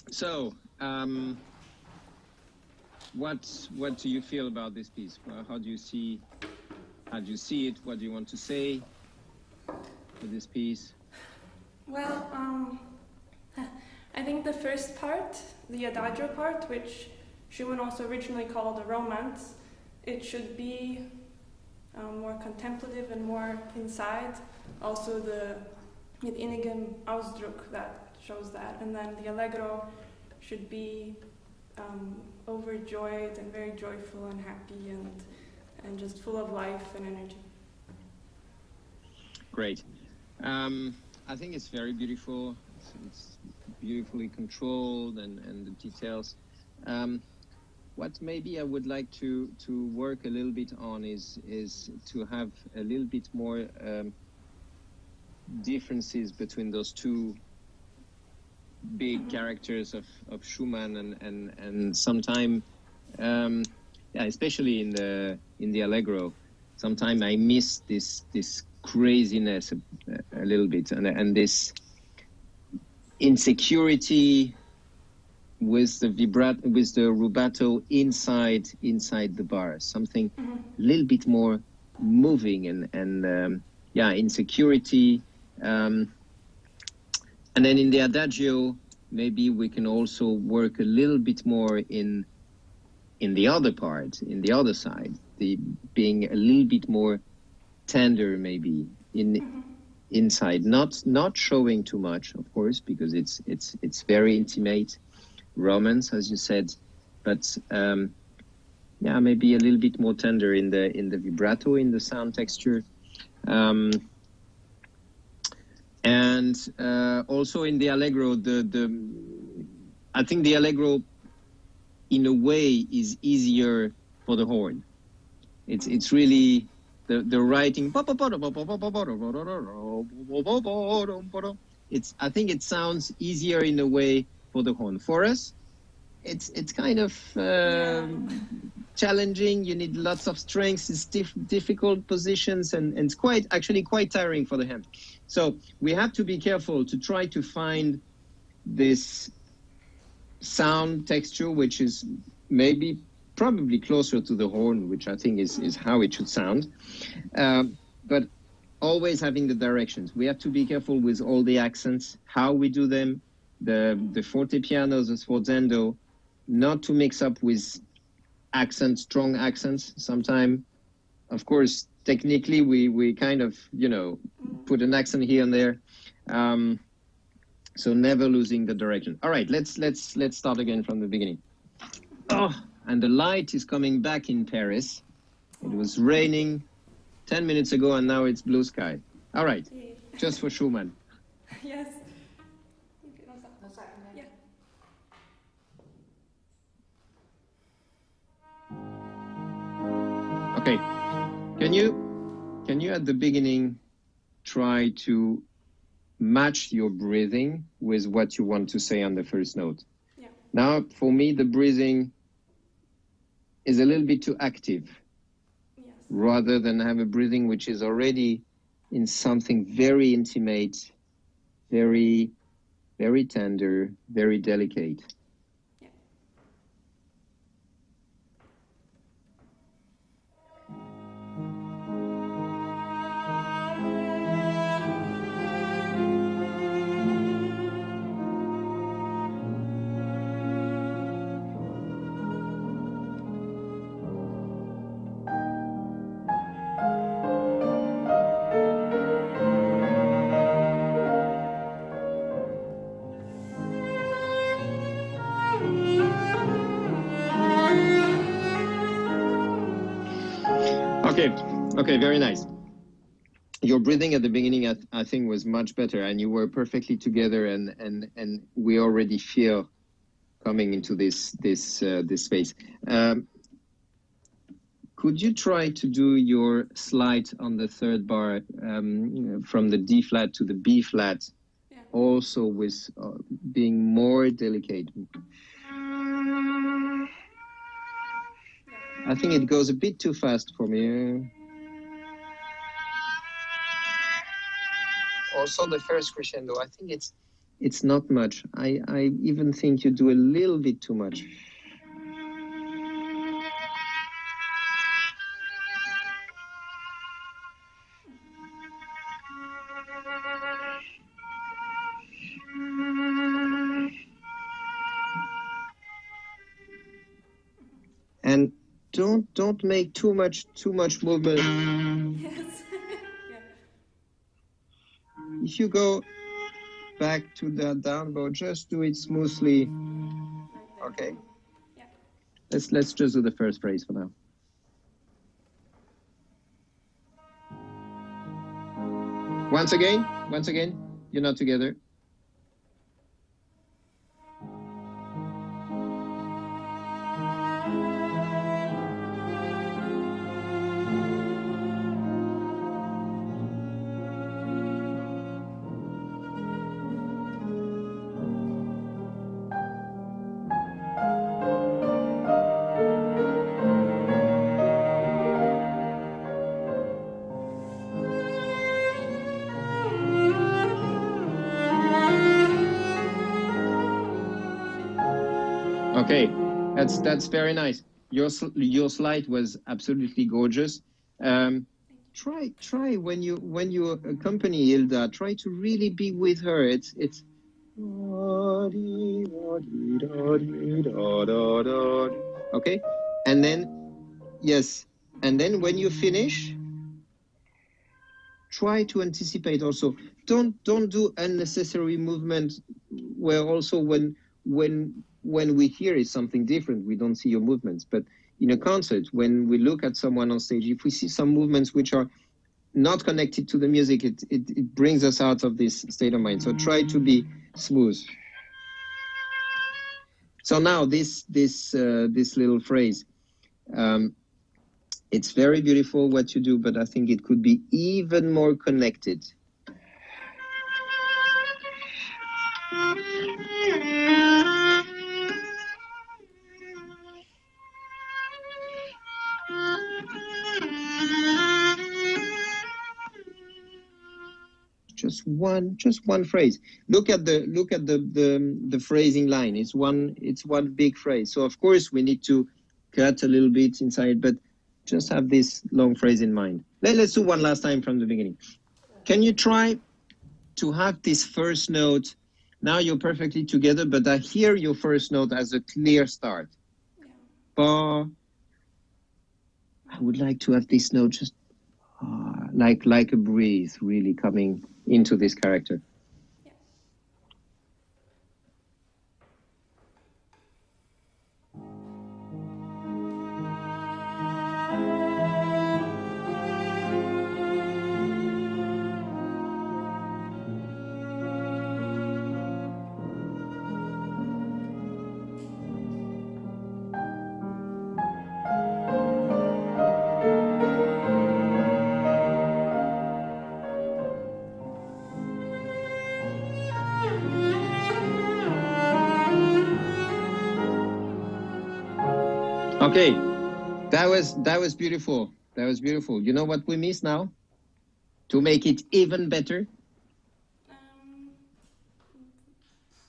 So, what do you feel about this piece? How do you see it? What do you want to say for this piece? Well, I think the first part, the adagio part, which Schumann also originally called a romance, it should be more contemplative and more inside. Also the mit innigem Ausdruck that shows that, and then the allegro should be overjoyed and very joyful and happy and just full of life and energy. Great. I think it's very beautiful. It's beautifully controlled and the details. What maybe I would like to work a little bit on is to have a little bit more differences between those two big characters of Schumann and sometime, especially in the allegro, sometimes I miss this craziness a little bit and this insecurity with the vibrato, with the rubato inside the bar, something a little bit more moving and insecurity. And then in the adagio, maybe we can also work a little bit more in the other part, in the other side, the being a little bit more tender, maybe inside, not showing too much, of course, because it's very intimate romance, as you said, but maybe a little bit more tender in the vibrato, in the sound texture. And also in the allegro, I think the allegro, in a way, is easier for the horn. It's really the writing. I think it sounds easier in a way for the horn. For us, it's kind of challenging. You need lots of strength. It's difficult positions, and it's actually quite tiring for the hand. So we have to be careful to try to find this sound texture, which is probably closer to the horn, which I think is how it should sound. But always having the directions. We have to be careful with all the accents, how we do them, the forte piano, the sforzando, not to mix up with accents, strong accents. Sometimes, of course, technically we kind of, put an accent here and there. So never losing the direction. All right, let's start again from the beginning. Oh, and the light is coming back in Paris. It was raining 10 minutes ago and now it's blue sky. All right, just for Schumann. Yes. Okay, can you at the beginning try to match your breathing with what you want to say on the first note? Yeah. Now, for me, the breathing is a little bit too active. Yes. Rather than have a breathing which is already in something very intimate, very, very tender, very delicate. Okay, very nice. Your breathing at the beginning, I think, was much better, and you were perfectly together, and we already feel coming into this space. Could you try to do your slide on the third bar from the D flat to the B flat, also with being more delicate? I think it goes a bit too fast for me. Also, the first crescendo, I think it's it's not much. I even think you do a little bit too much. And don't make too much movement. Yes. Yeah. If you go back to the down bow, just do it smoothly. Okay. Yeah. Let's just do the first phrase for now. Once again, you're not together. Okay, that's very nice. Your slide was absolutely gorgeous. Try when you accompany Hilda, try to really be with her. It's okay, and then yes, and then when you finish, try to anticipate also. Don't do unnecessary movement where also when we hear is something different, we don't see your movements. But in a concert, when we look at someone on stage, if we see some movements which are not connected to the music, it brings us out of this state of mind. So try to be smooth. So now this little phrase, it's very beautiful what you do, but I think it could be even more connected. Just one phrase. Look at the phrasing line. It's one big phrase. So of course we need to cut a little bit inside, but just have this long phrase in mind. Let's do one last time from the beginning. Can you try to have this first note? Now you're perfectly together, but I hear your first note as a clear start. Ba. I would like to have this note just like a breeze, really coming into this character. Okay, that was beautiful. That was beautiful. You know what we miss now? To make it even better?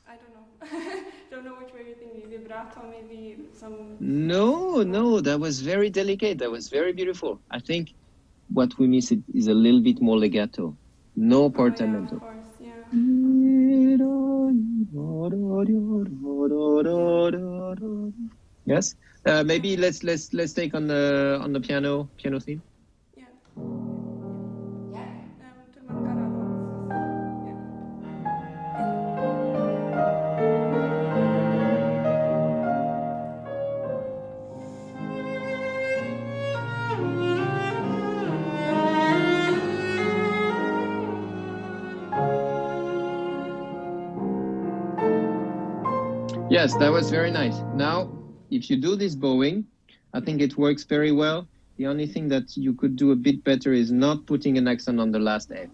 I don't know. Don't know which way you're thinking. Vibrato, maybe some... No, that was very delicate. That was very beautiful. I think what we miss is a little bit more legato. No portamento. Oh, yeah, of course, yeah. Yes. Maybe let's take on the piano theme. Yeah. Yes, that was very nice. Now, if you do this bowing, I think it works very well. The only thing that you could do a bit better is not putting an accent on the last F.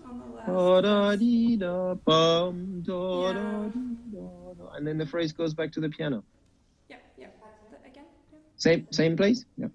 And then the phrase goes back to the piano. Yeah. Again? Yeah. Same place? Yeah.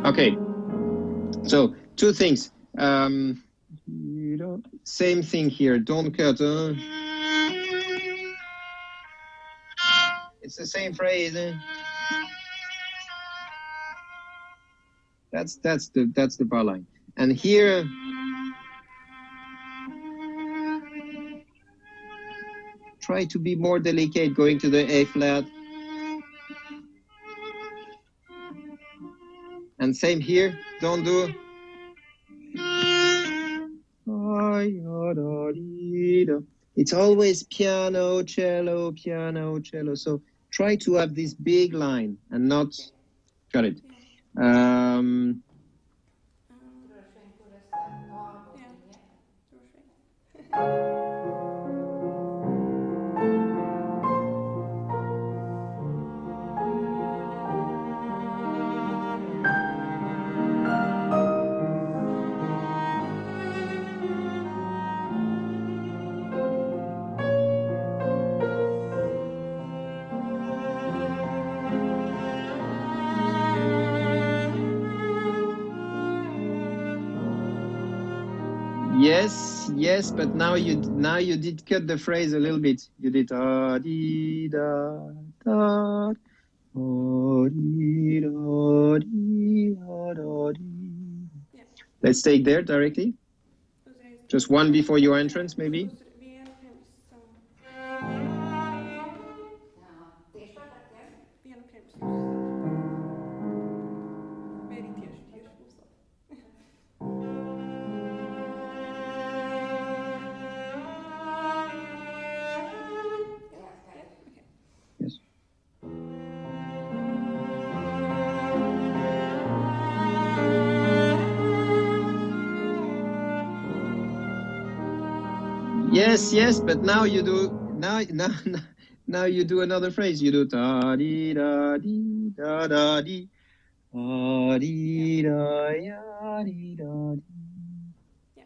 Okay. So 2 things. Same thing here. Don't cut. It's the same phrase. That's the bar line. And here, try to be more delicate, going to the A flat. And same here. Don't do. It's always piano, cello, piano, cello. So try to have this big line and not cut it. Yes, but now you did cut the phrase a little bit. You did da dee da da dee da dee da dee. Let's take there directly. Just one before your entrance, maybe. Yes, but now you do now you do another phrase. You do da dee da dee da da dee dee da ya dee da dee. Yeah.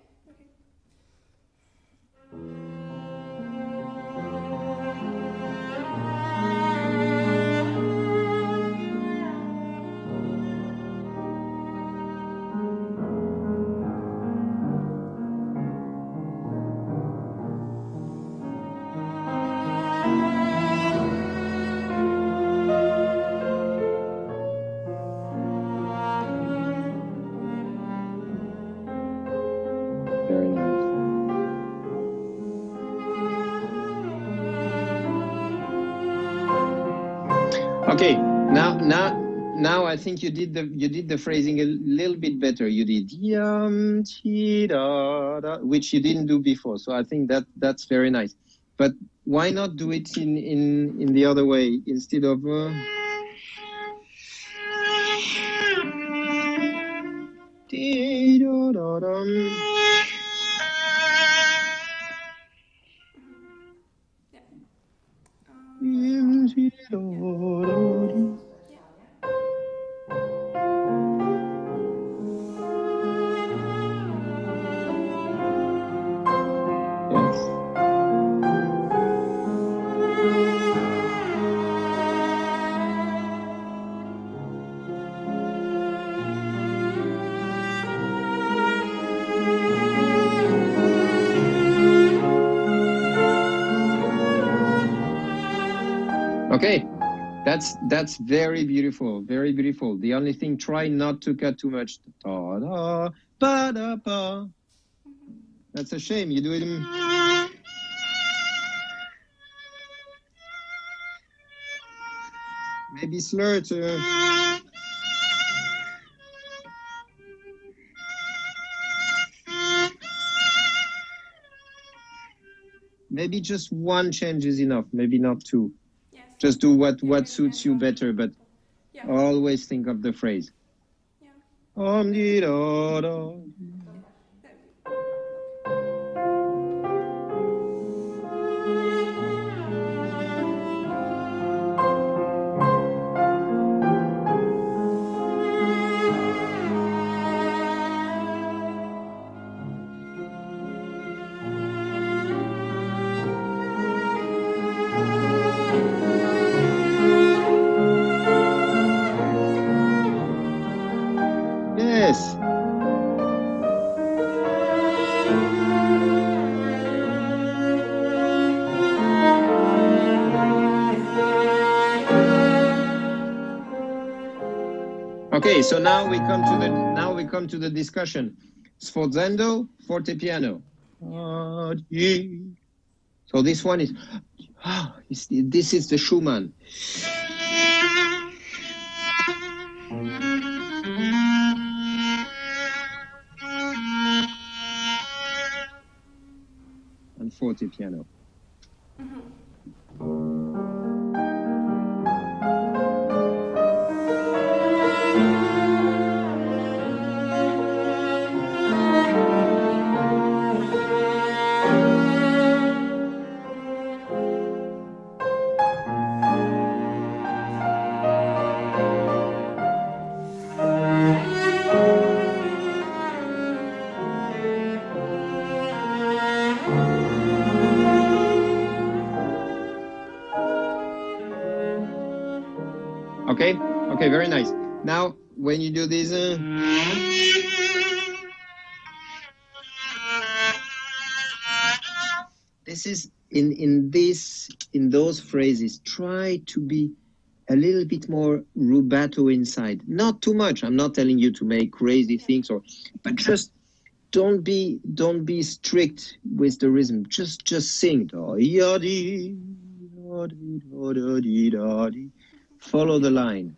Okay. Okay, now I think you did the phrasing a little bit better. You did yum chi da da, which you didn't do before. So I think that's very nice. But why not do it in the other way instead of dee da da dum. Okay, that's very beautiful, very beautiful. The only thing, try not to cut too much. Da da ba da ba. That's a shame. You do it in... maybe slur to... maybe just one change is enough, maybe not two. Just do what suits you better, but always think of the phrase. Dee da da. Okay, so now we come to the discussion. Sforzando, forte piano. So this one is, this is the Schumann. And forte piano. Okay, very nice. Now, when you do this, this is in those phrases. Try to be a little bit more rubato inside. Not too much. I'm not telling you to make crazy things, but just don't be strict with the rhythm. Just sing. Follow the line.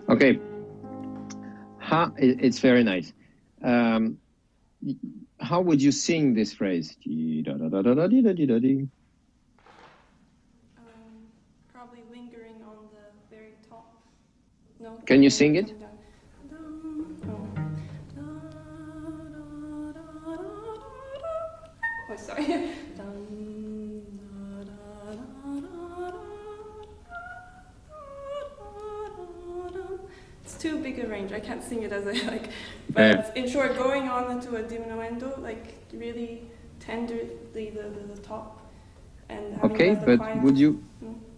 Okay, it's very nice. How would you sing this phrase? Probably lingering on the very top note. Can you sing it? Oh, sorry. Too big a range. I can't sing it as I like. But in short, going on into a diminuendo, like really tenderly the top. And okay, but quiet.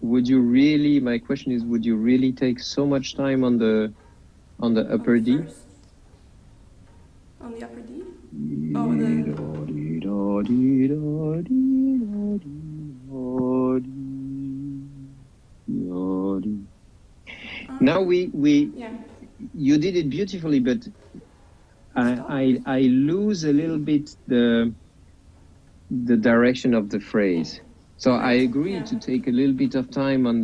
Would you really? My question is, would you really take so much time on the upper D? On the upper D? Now you did it beautifully, but I lose a little bit the direction of the phrase. So I agree to take a little bit of time on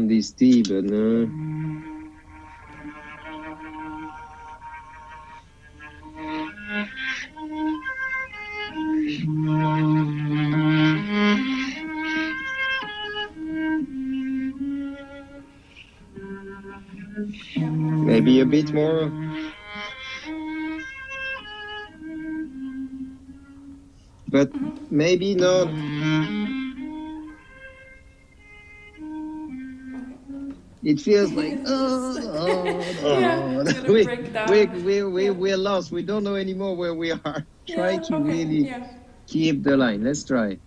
this D, but maybe a bit more. But maybe not. It feels like we're lost. We don't know anymore where we are. Try to really keep the line. Let's try.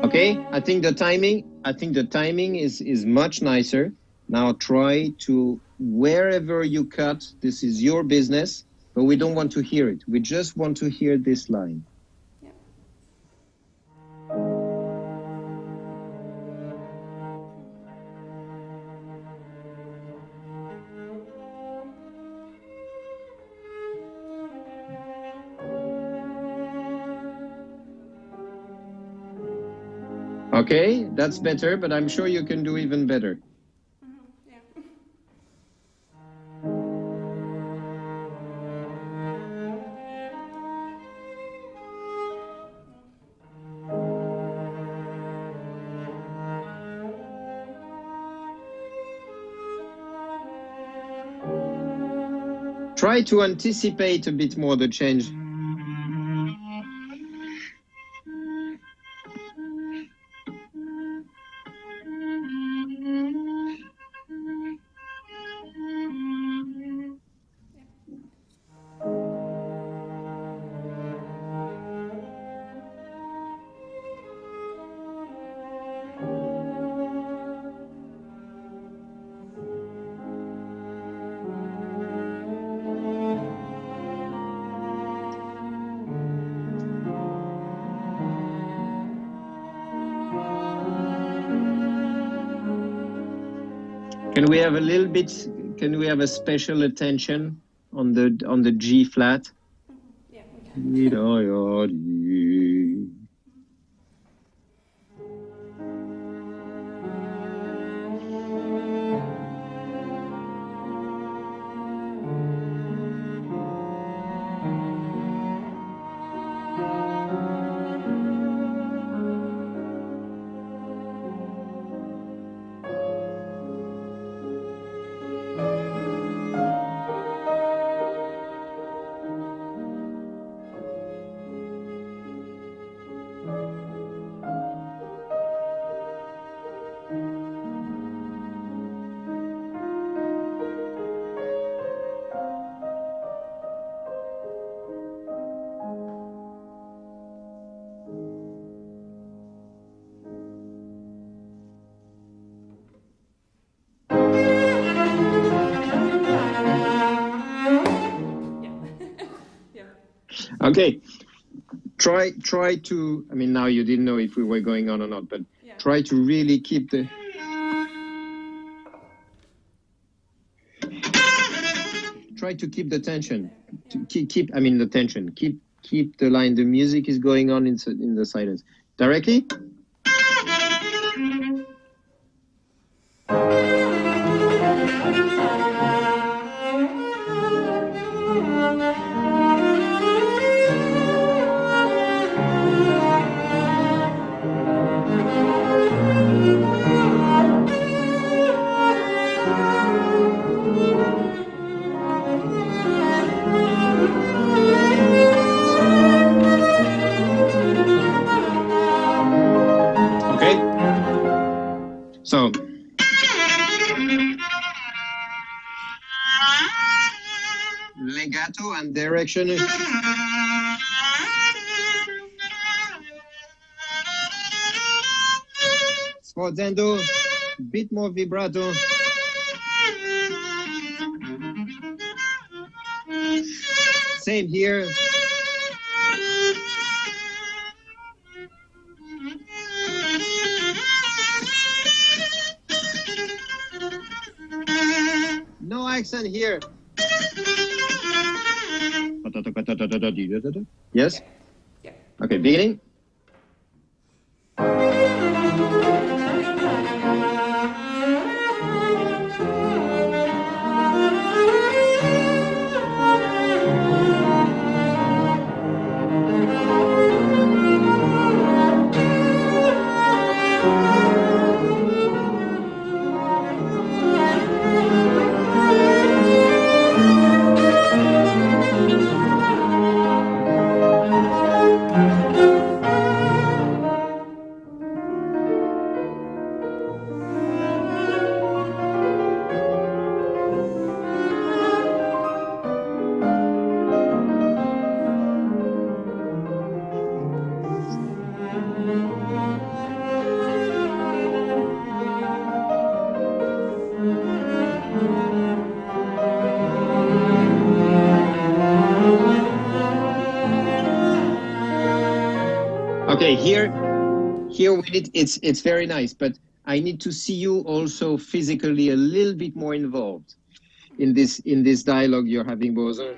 Okay, I think the timing is much nicer. Now try to, wherever you cut, this is your business, but we don't want to hear it. We just want to hear this line. Yeah. Okay, that's better, but I'm sure you can do even better. Yeah. Try to anticipate a bit more the change. Can we have a little bit, can we have a special attention on the G flat? Yeah, we can. Okay, try to, I mean, now you didn't know if we were going on or not, but Yeah. try to really keep the, try to keep the tension, to keep, I mean the tension, keep the line, the music is going on in the silence. Directly? So, legato and direction. Sforzando, bit more vibrato. Same here. No accent here. Yes? Yeah. Okay, beginning. here it's very nice, but I need to see you also physically a little bit more involved in this dialogue you're having, Bozo.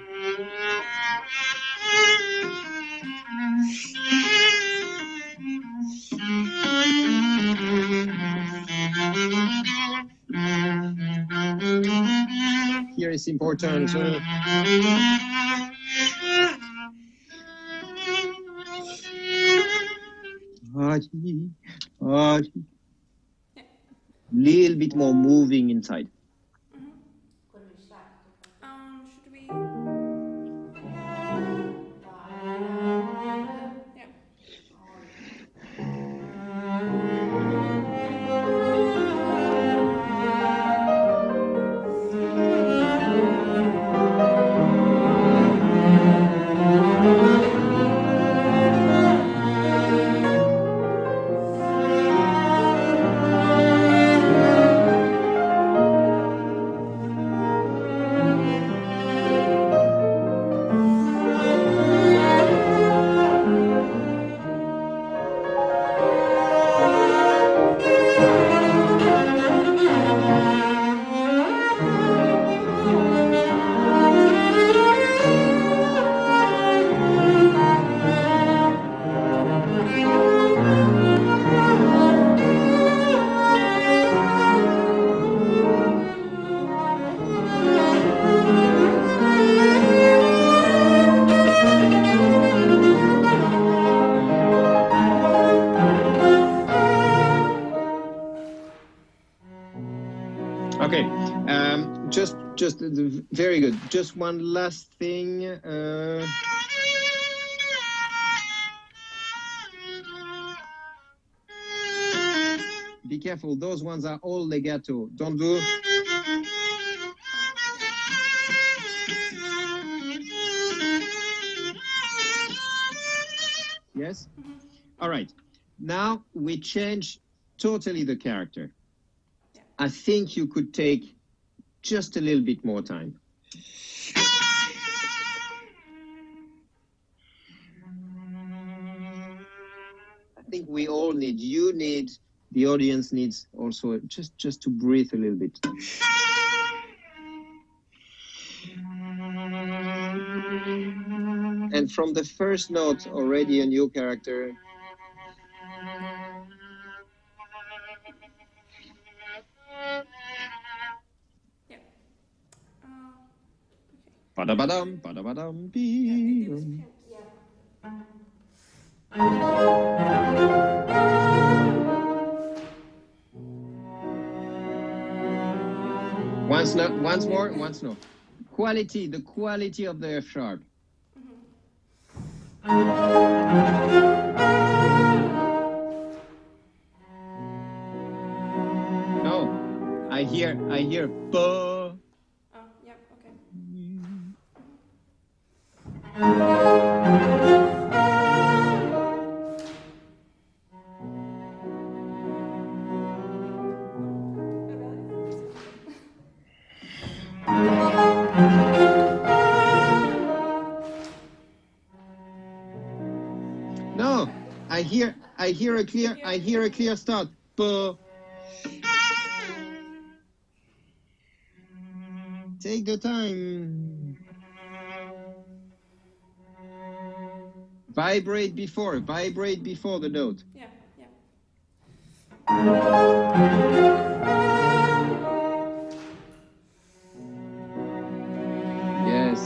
Here is important. Little bit more moving inside. Should we? Okay, just very good. Just one last thing. Be careful, those ones are all legato. Don't do. Yes? All right. Now we change totally the character. I think you could take just a little bit more time. I think we all need, you need, the audience needs also just to breathe a little bit. And from the first note, already a new character. Ba-da-ba-dum, ba-da-ba-dum, bee. Once more, once no. Quality, the quality of the F sharp. No, I hear, ba. No, I hear a clear start. Ba. Take the time. Vibrate before the note. Yeah. Yes.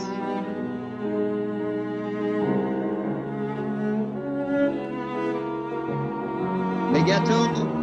Legato.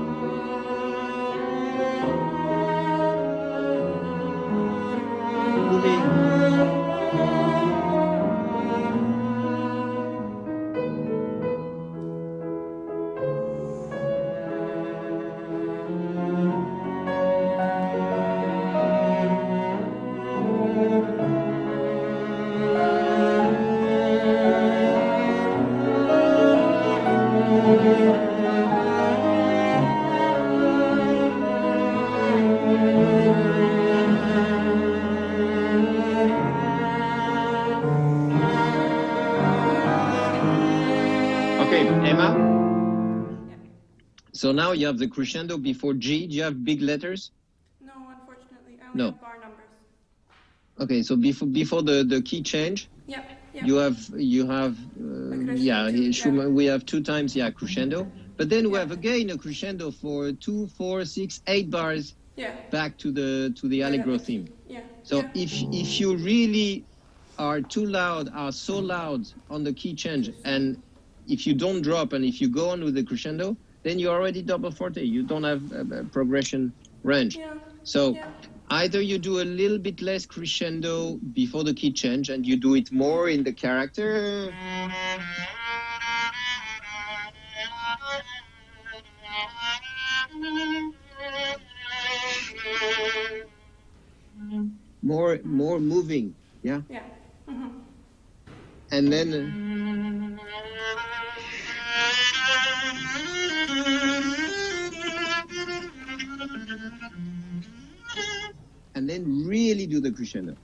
So now you have the crescendo before G. Do you have big letters? No, unfortunately, I only have bar numbers. Okay, so before the key change, you have Schumann, we have 2 times crescendo, but then we have again a crescendo for 2, 4, 6, 8 bars back to the Allegro theme. So if you really are too loud, are so loud on the key change, and if you don't drop and if you go on with the crescendo, then you're already double forte. You don't have a progression range. So either you do a little bit less crescendo before the key change and you do it more in the character. More moving, and then really do the crescendo.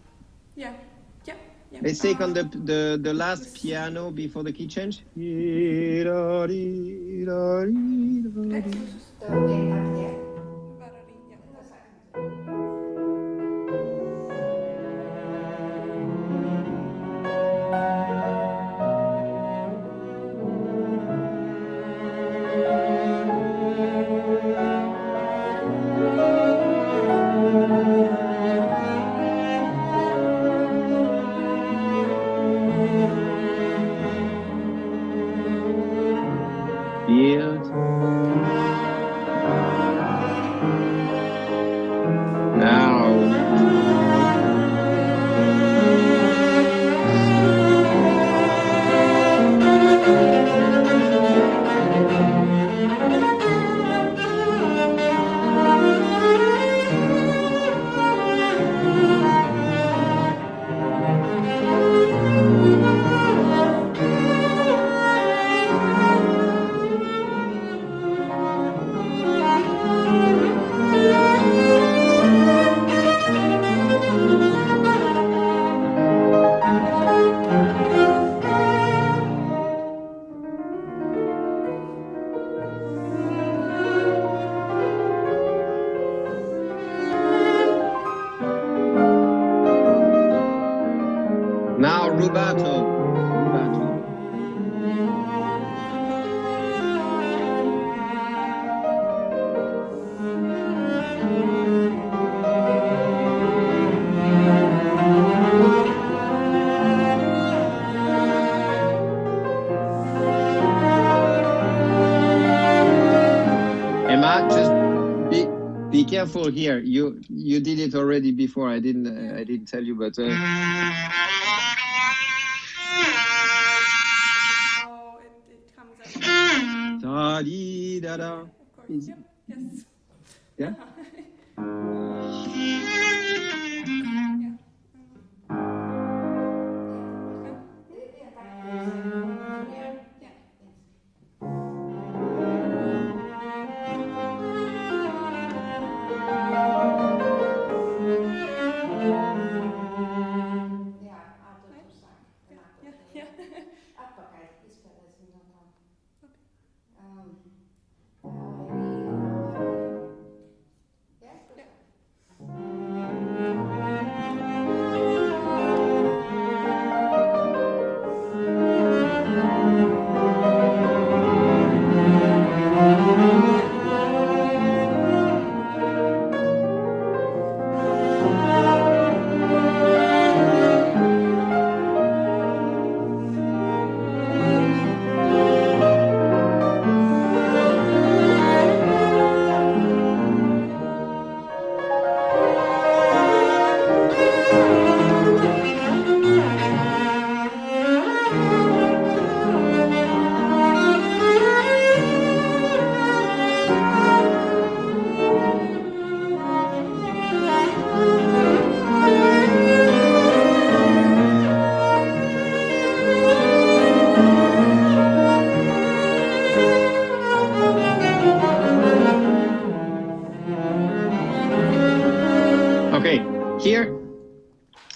Let's take on the last piano before the key change. Careful here. You did it already before. I didn't tell you, but. Oh, it comes up. Da dee da da. Of course. Yes. Yeah.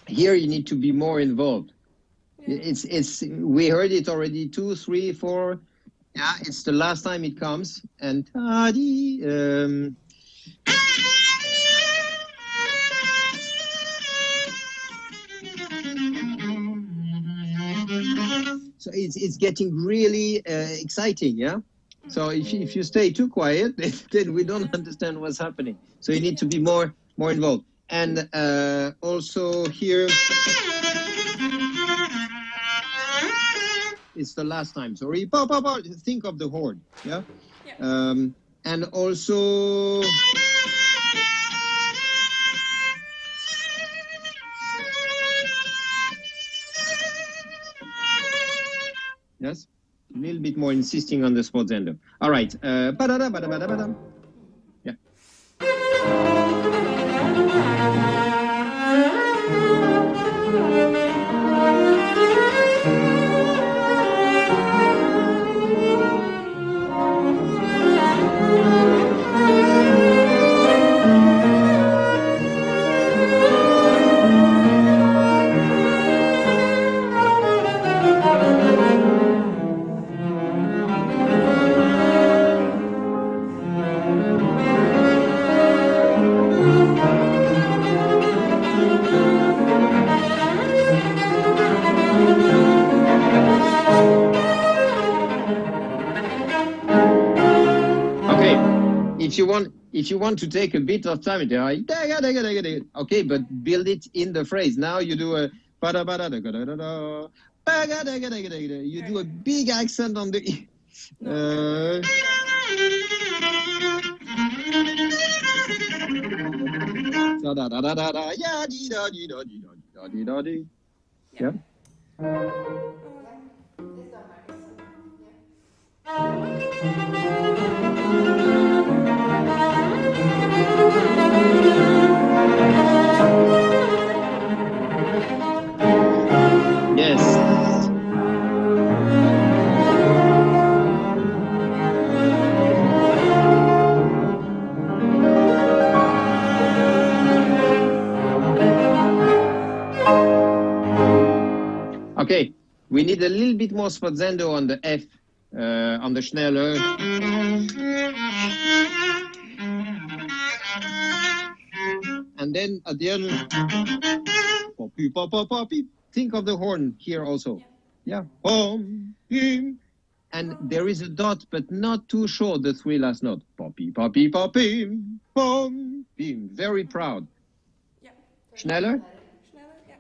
Here you need to be more involved. We heard it already 2, 3, 4, Yeah, it's the last time it comes. And so it's getting really exciting, yeah? So if you stay too quiet, then we don't understand what's happening. So you need to be more involved. And also here, it's the last time. So think of the horn, yeah? And also, yes, a little bit more insisting on the sforzando. All right. Yeah. If you want to take a bit of time, okay, but build it in the phrase. Now you do a you do a big accent on the yeah. Yes. Okay, we need a little bit more sforzando on the F, on the schneller. And then at the end, think of the horn here also. Yeah. And there is a dot, but not too short, the three last notes. Poppy, poppy, poppy, pom, pim. Very proud. Yeah. Schneller? Schneller, yeah.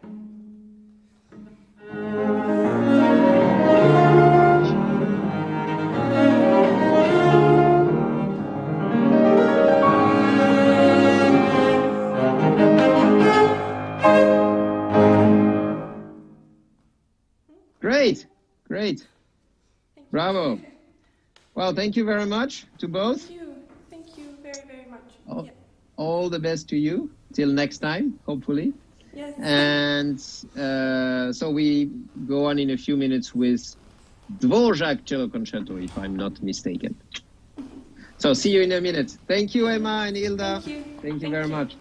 Great, great. Bravo. Well, thank you very much to both. Thank you very, very much. All the best to you. Till next time, hopefully. Yes. And so we go on in a few minutes with Dvorak Cello Concerto, if I'm not mistaken. So see you in a minute. Thank you, Emma and Hilda. Thank you very much.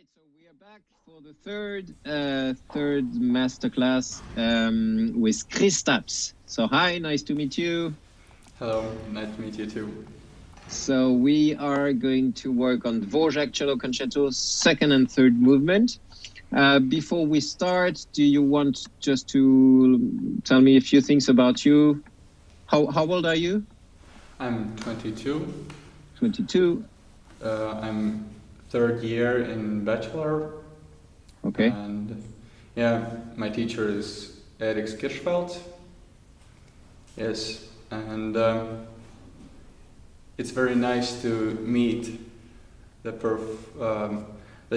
right, so we are back for the third masterclass with Kristaps. So hi, nice to meet you. Hello, nice to meet you too. So we are going to work on Dvorak Cello Concerto, second and third movement. Before we start, do you want just to tell me a few things about you? How old are you? I'm 22. 22. I'm third year in bachelor. Okay. And yeah, my teacher is Eriks Kirschfeld. Yes, and it's very nice to meet the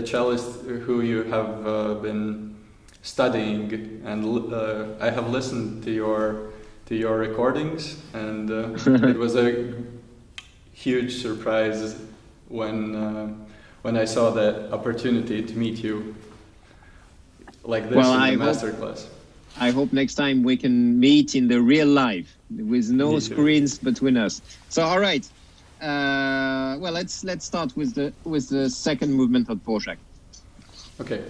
cellist who you have been studying, and I have listened to your recordings, and it was a huge surprise when I saw the opportunity to meet you like this in the masterclass. I hope next time we can meet in the real life with no screens between us. So, all right. Well, let's start with the second movement of Dvorak. Okay.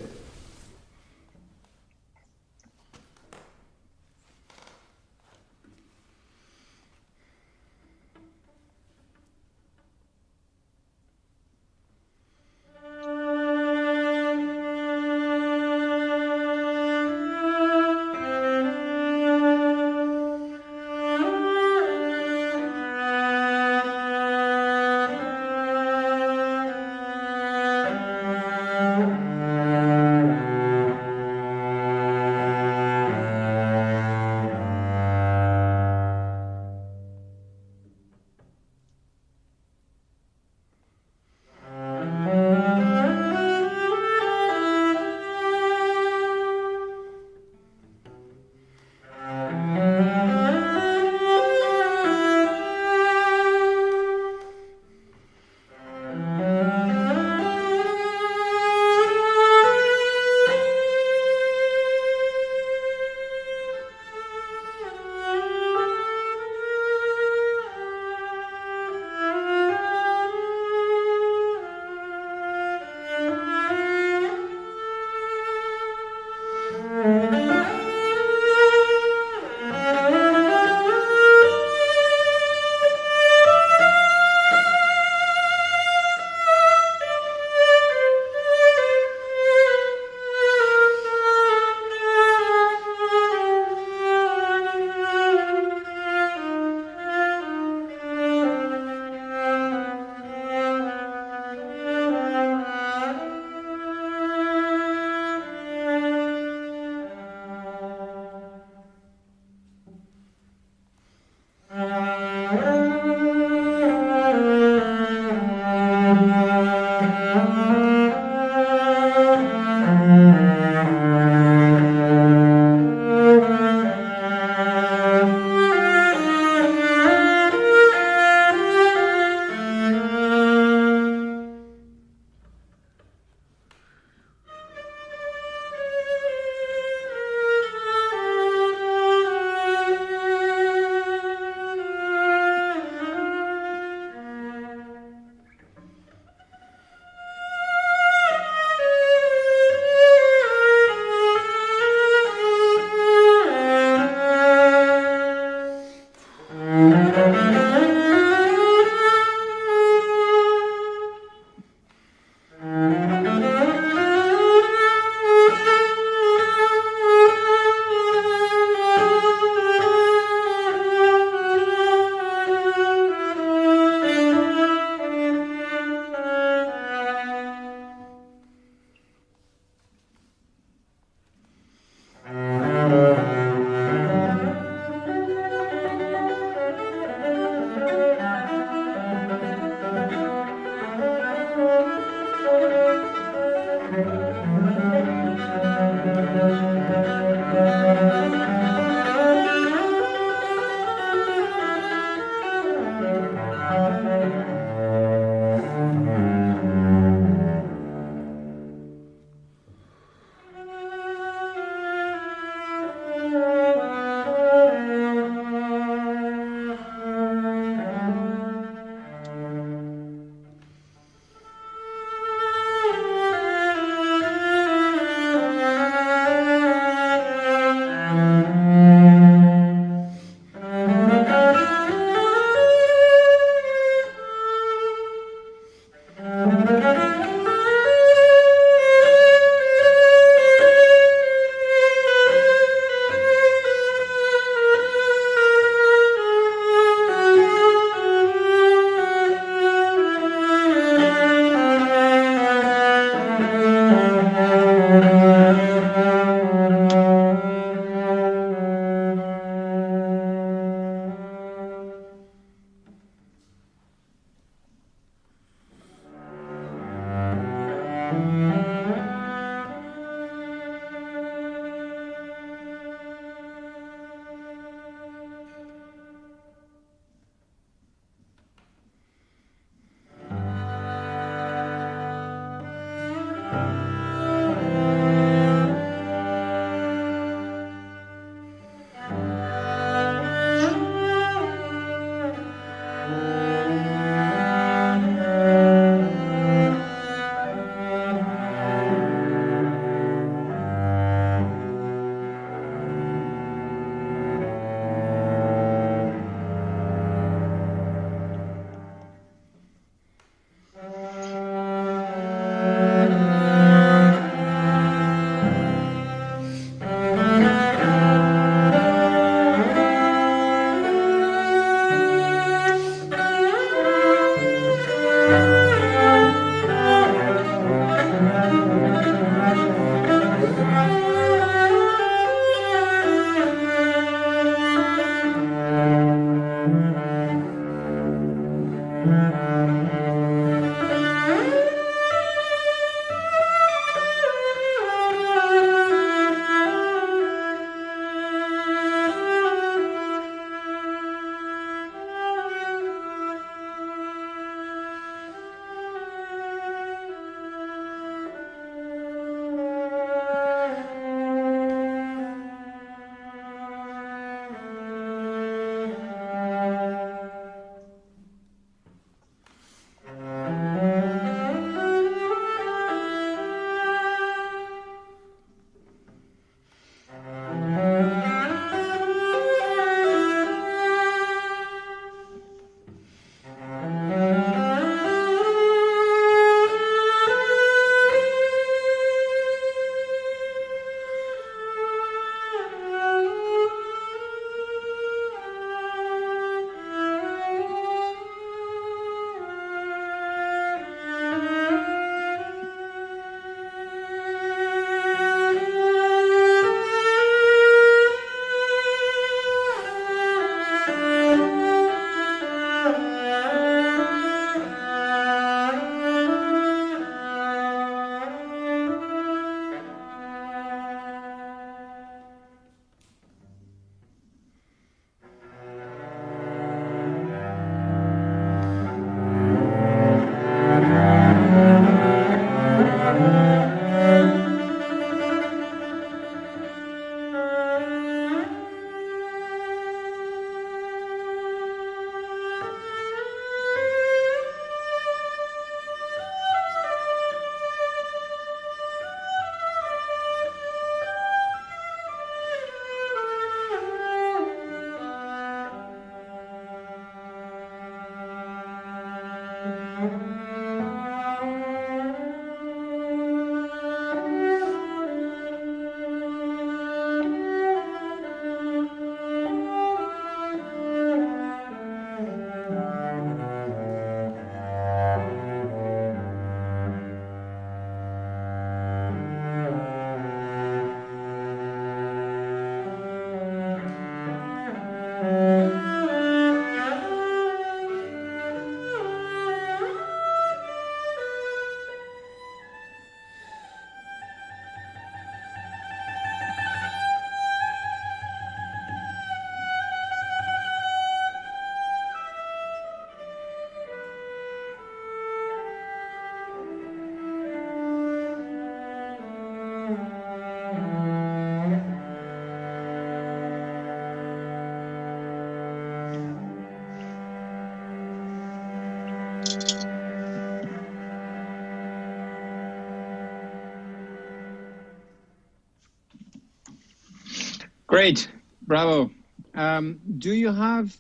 Great, bravo. Do you have,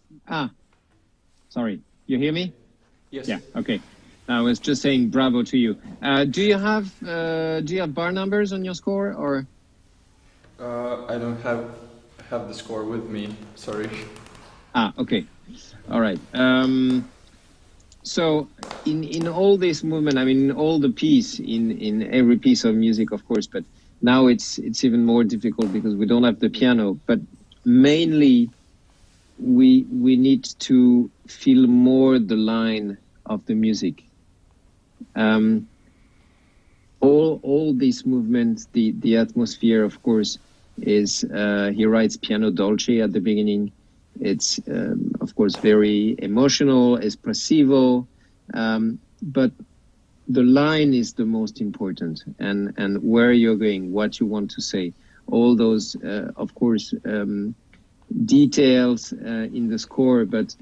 sorry, you hear me? Yes. Yeah, okay. I was just saying bravo to you. Do you have bar numbers on your score, or? I don't have the score with me, sorry. Okay, all right. So in all this movement, I mean, all the piece, in every piece of music, of course, but now it's even more difficult because we don't have the piano, but mainly we need to feel more the line of the music. All this movement, the atmosphere, of course, is he writes piano dolce at the beginning. It's of course very emotional, espressivo, but the line is the most important, and where you're going, what you want to say, all those of course details in the score, but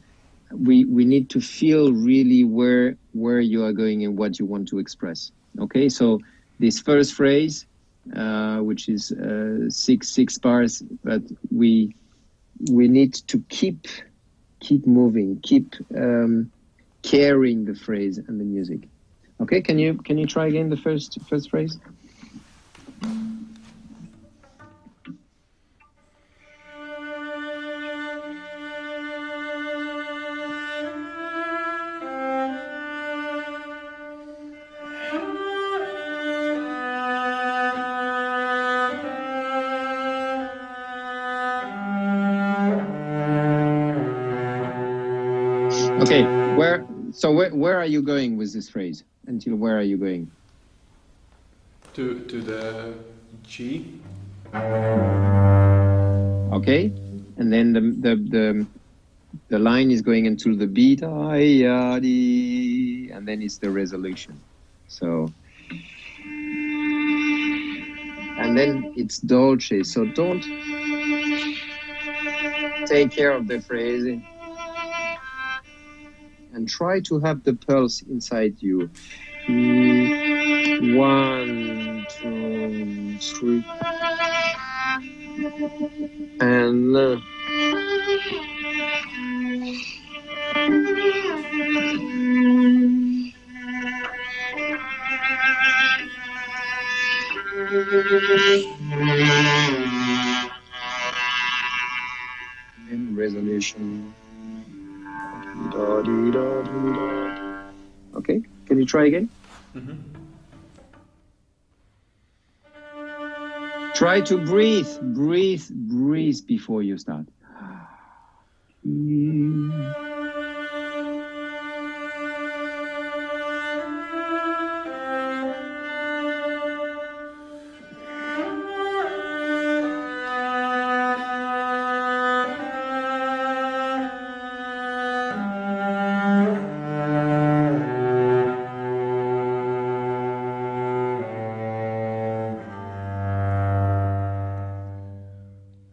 we need to feel really where you are going and what you want to express. Okay, so this first phrase, which is six bars, but we need to keep moving, keep carrying the phrase and the music. Okay, can you try again the first phrase? Okay, So where are you going with this phrase? Until where are you going? To the G. Okay, and then the line is going into the beat, and then it's the resolution. So, and then it's dolce. So don't take care of the phrase and try to have the pulse inside you. 1, 2, 3, and resolution. Okay, can you try again? Mm-hmm. Try to breathe before you start.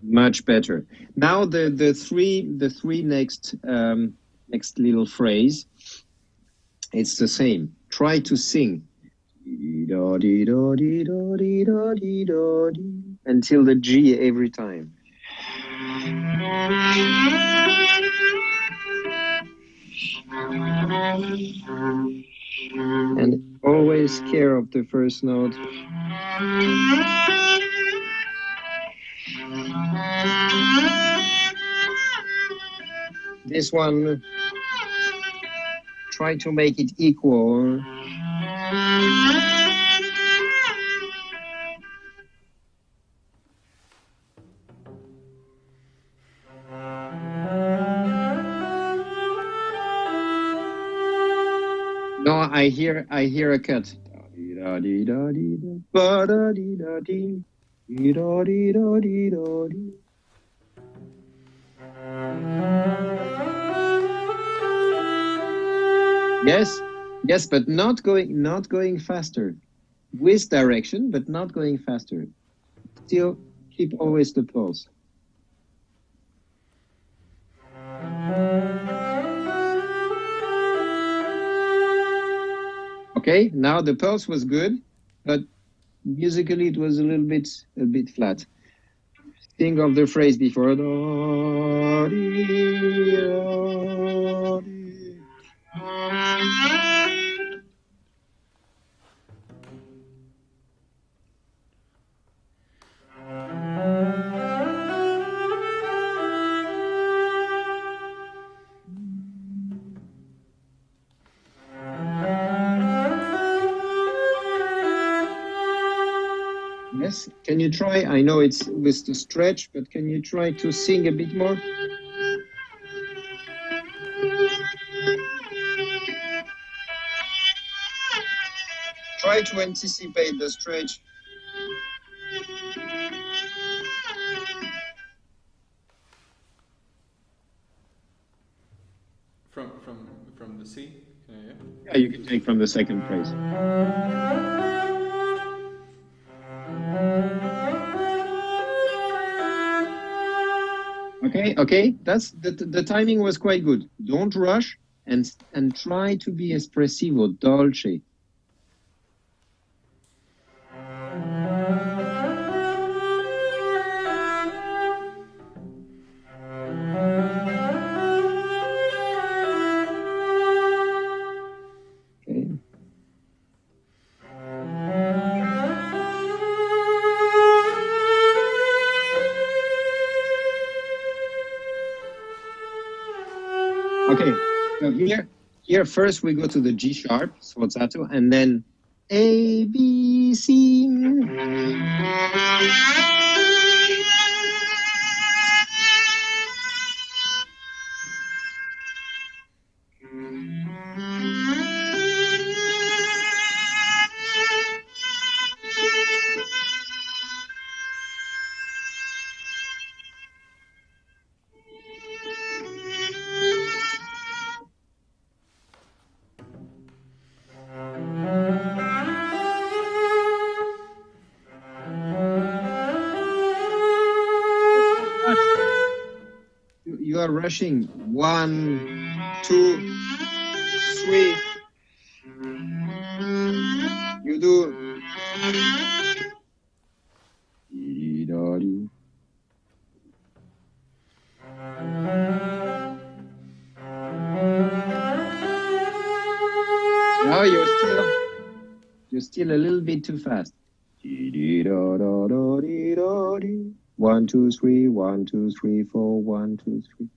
Much better. Now the three next little phrase. It's the same. Try to sing until the G every time. And always care of the first note. This one, try to make it equal. No, I hear a cut. Yes, but not going faster. With direction, but not going faster. Still keep always the pulse. Okay, now the pulse was good, but musically it was a bit flat. Think of the phrase before. Yes, can you try? I know it's with the stretch, but can you try to sing a bit more? Try to anticipate the stretch. From the C? Yeah, you can take from the second phrase. Okay, that's the timing was quite good. Don't rush and try to be espressivo, dolce. Okay, so here first we go to the G sharp, sforzato, and then A, B, C. are rushing. 1, 2, 3. You do. Now you're still a little bit too fast. 1, 2, 3, 1, 2, 3, 4, 1, 2, 3.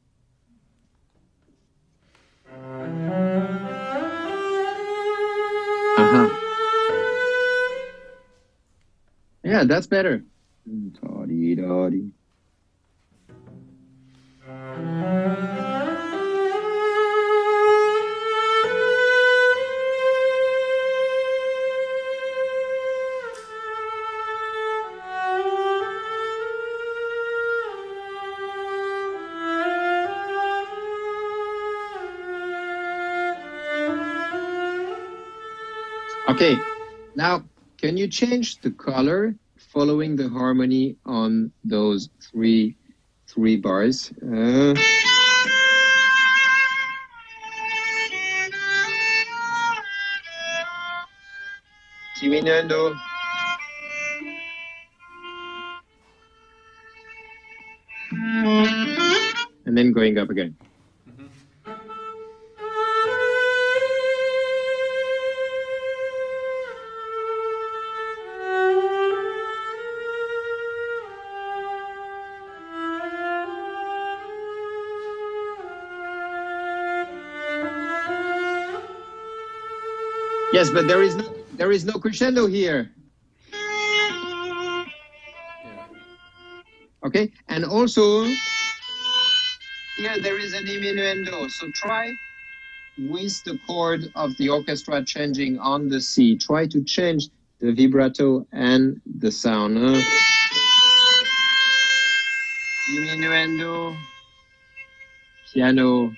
Yeah, that's better. Okay, now can you change the color following the harmony on those three bars? Diminuendo. And then going up again. Yes, but there is no crescendo here. Okay, and also here there is a diminuendo. So try with the chord of the orchestra changing on the C. Try to change the vibrato and the sound. Diminuendo, piano.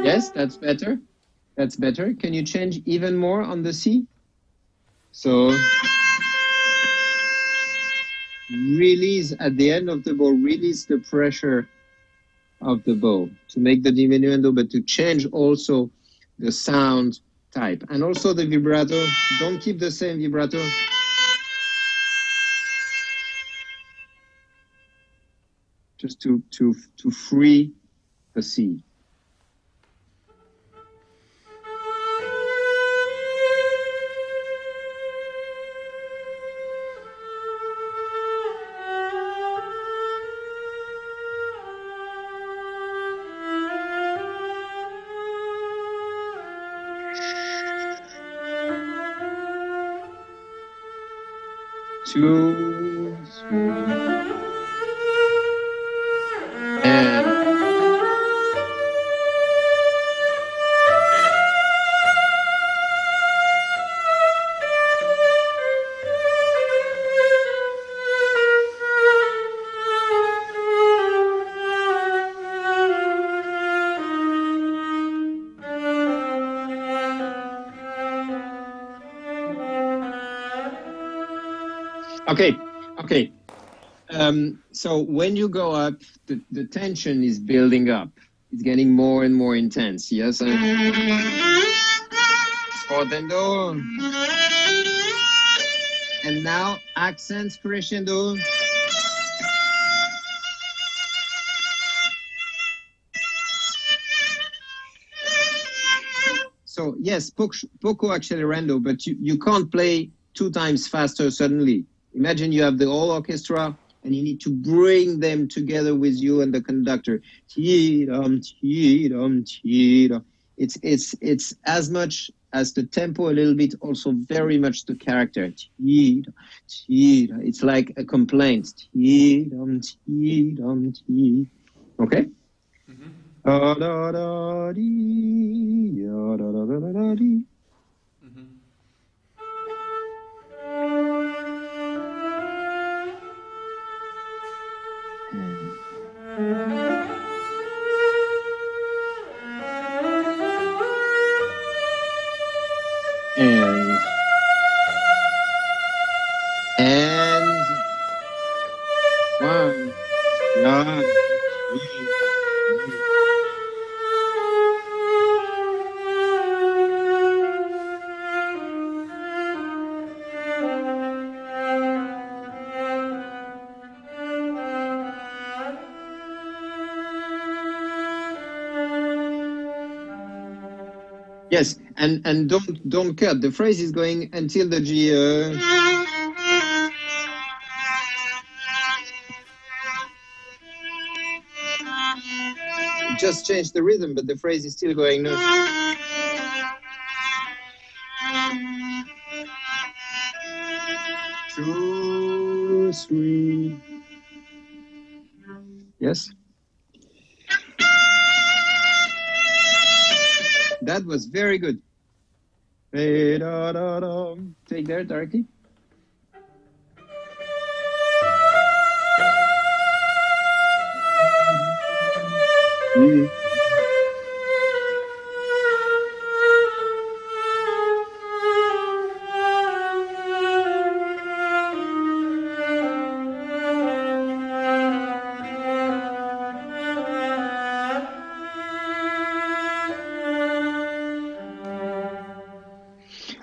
Yes, that's better. That's better. Can you change even more on the C? So release at the end of the bow, release the pressure of the bow to make the diminuendo, but to change also the sound type. And also the vibrato. Don't keep the same vibrato. Just to free the C. Two, three, and okay. So when you go up, the tension is building up. It's getting more and more intense. Yes. Sforzando. And now accents crescendo. So yes, poco accelerando, but you can't play 2 times faster suddenly. Imagine you have the whole orchestra and you need to bring them together with you and the conductor. It's as much as the tempo, a little bit, also very much the character. It's like a complaint. Okay? Yes, and don't cut. The phrase is going until the G. Just change the rhythm, but the phrase is still going. No. 2, 3. Yes. That was very good. Take there directly.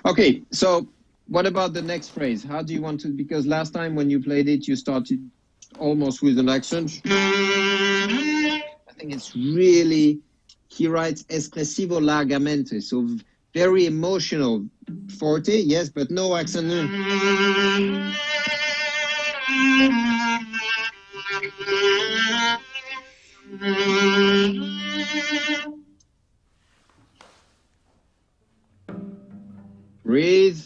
Okay, so what about the next phrase? How do you want to, because last time when you played it, you started almost with an accent. I think it's really, he writes espressivo largamente, so very emotional, forte, yes, but no accent. Breathe.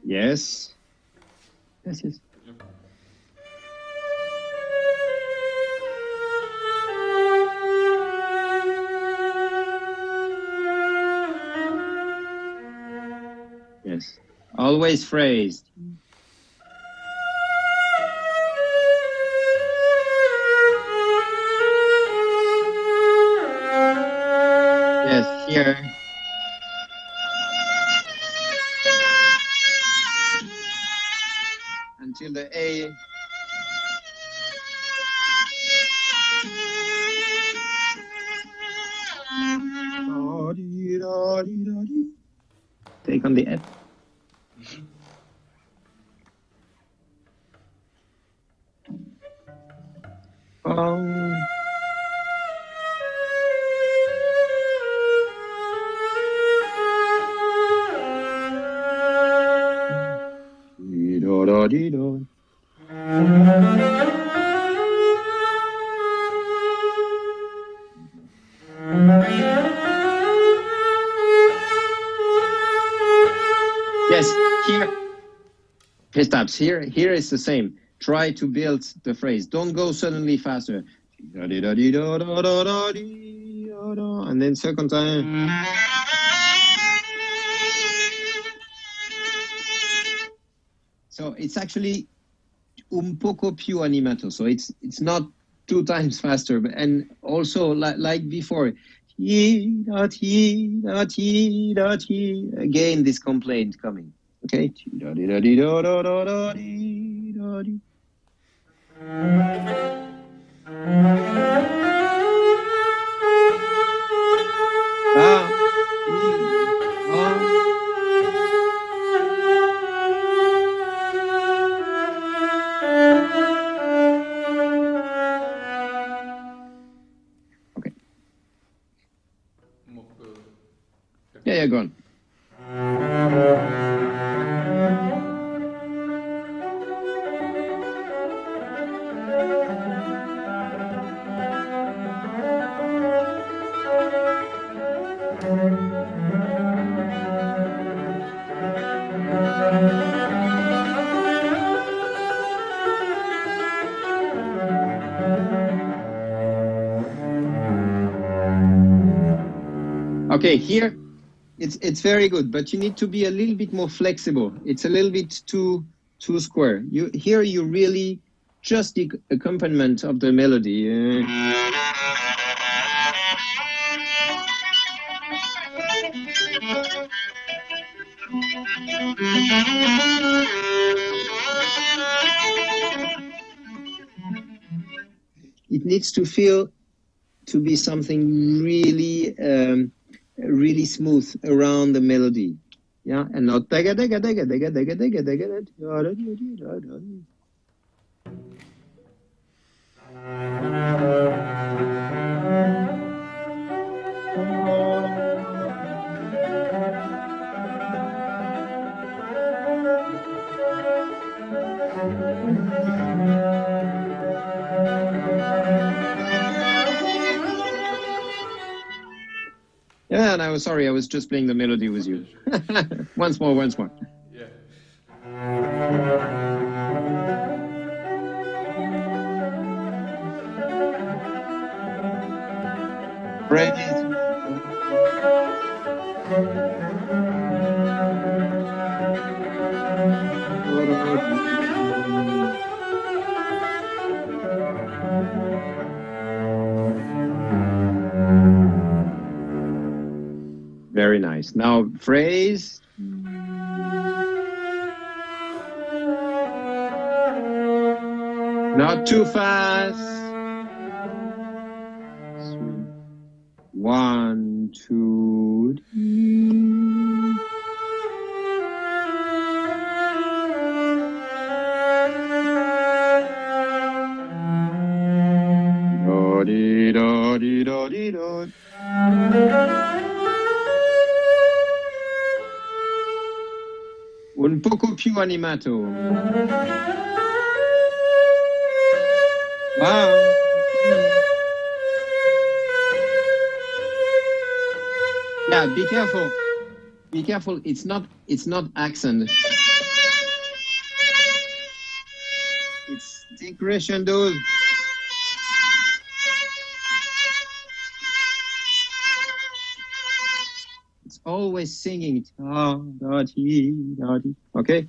Yes. Yes, yes. Yes. Always phrased. Yes, here. Until the A. Take on the F. Yes, here stops. Here is the same. Try to build the phrase. Don't go suddenly faster. And then second time. So it's actually un poco più animato. So it's not 2 times faster, but, and also like before. Again, this complaint coming. Okay. Yeah, go on. Okay, here it's very good, but you need to be a little bit more flexible. It's a little bit too square. Here you really just the accompaniment of the melody. it needs to feel to be something really, really smooth around the melody. Yeah, and not dega dega dega dega dega dega dega. Yeah, and I was sorry, I was just playing the melody with you. Once more, once more. Yeah. Praise. Very nice. Now, phrase. Not too fast. 1, 2, 3. Do di do di do di do. Un poco più animato. Wow. Yeah, be careful. Be careful. It's not accent. It's decrescendo. It's always singing. Okay.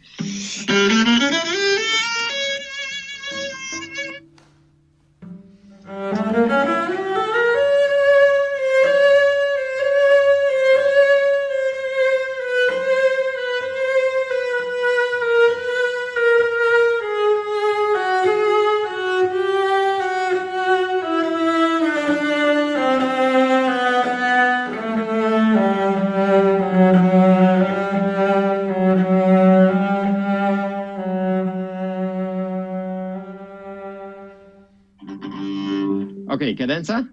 Okay, cadenza.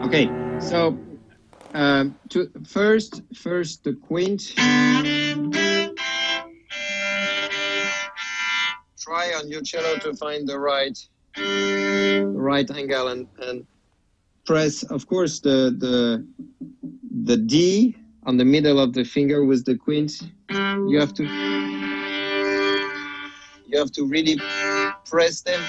Okay, so first the quint. Try on your cello to find the right angle and press, of course, the D on the middle of the finger with the quint. You have to really press them.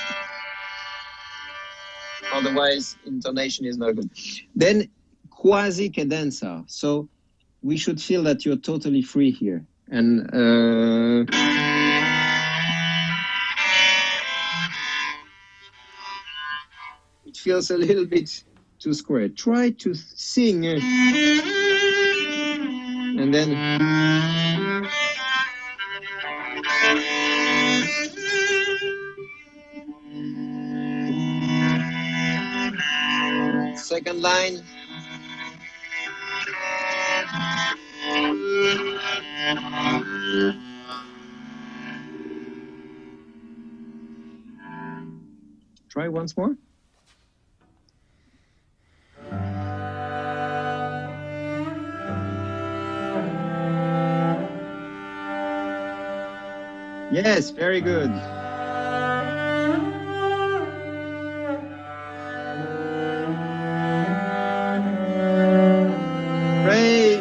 Otherwise, intonation is not good. Then quasi cadenza. So we should feel that you're totally free here. And it feels a little bit too square. Try to sing. And then second line. Try once more. Yes, very good. Praise.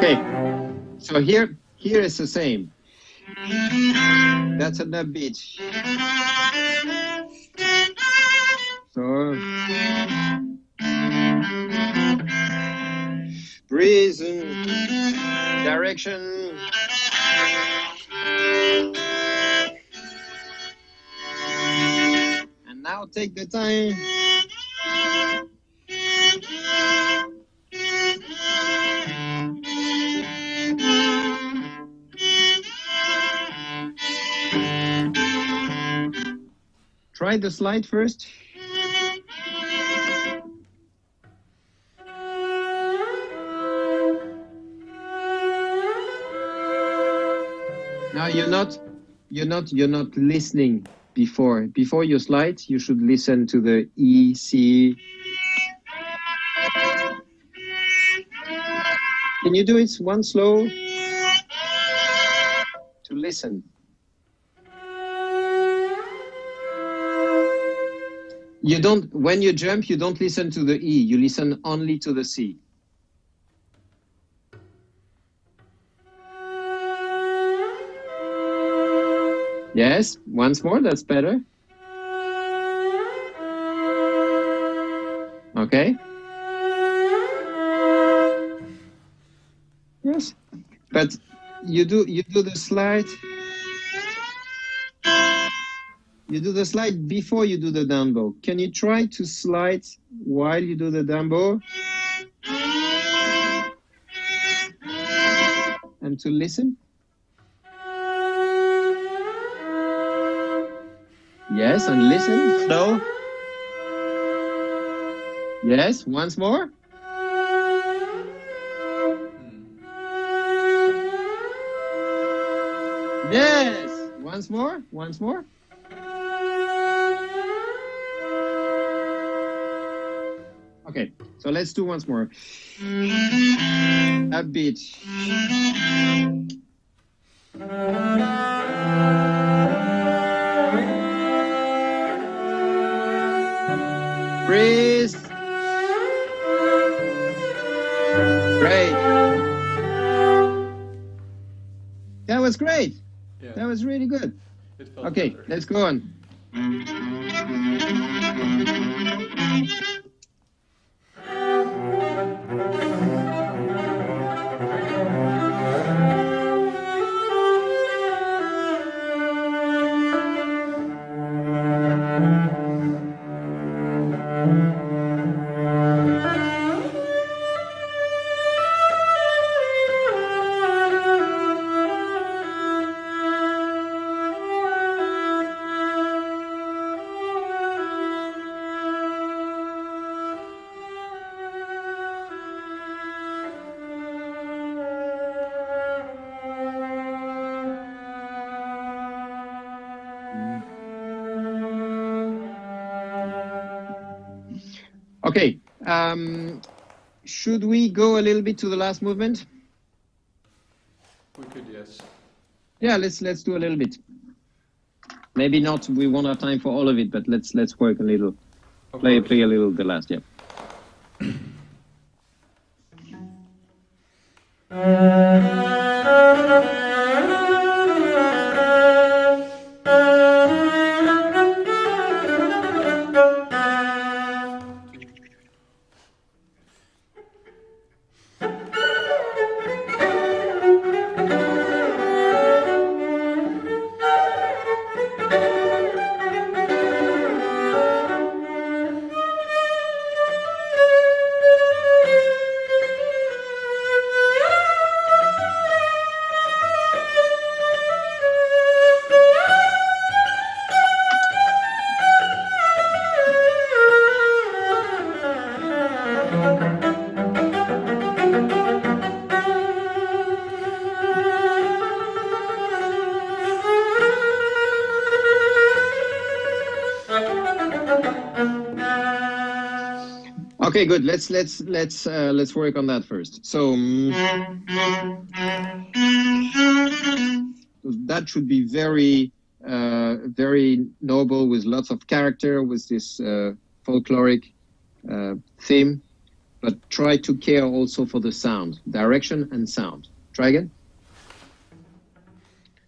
Okay, so here is the same. That's an upbeat. So breeze and direction. And now take the time. Try the slide first. Now you're not listening before you slide. You should listen to the E, C. Can you do it one slow to listen? You don't, when you jump, you don't listen to the E, you listen only to the C. Yes, once more, that's better. Okay. Yes, but you do the slide. You do the slide before you do the down bow. Can you try to slide while you do the down bow? And to listen? Yes, and listen. Slow. Yes, once more. Yes, once more, once more. Okay, so let's do once more. A bit. Breathe. Great. That was great. Yeah. That was really good. It felt Okay, better. let's go on. Okay, should we go a little bit to the last movement? We could, yes. Yeah, let's do a little bit. Maybe not. We won't have time for all of it, but let's work a little. Play a little the last. Yeah. Okay, good. Let's work on that first. So that should be very very noble, with lots of character, with this folkloric theme. but try to care also for the sound, direction and sound. Try again.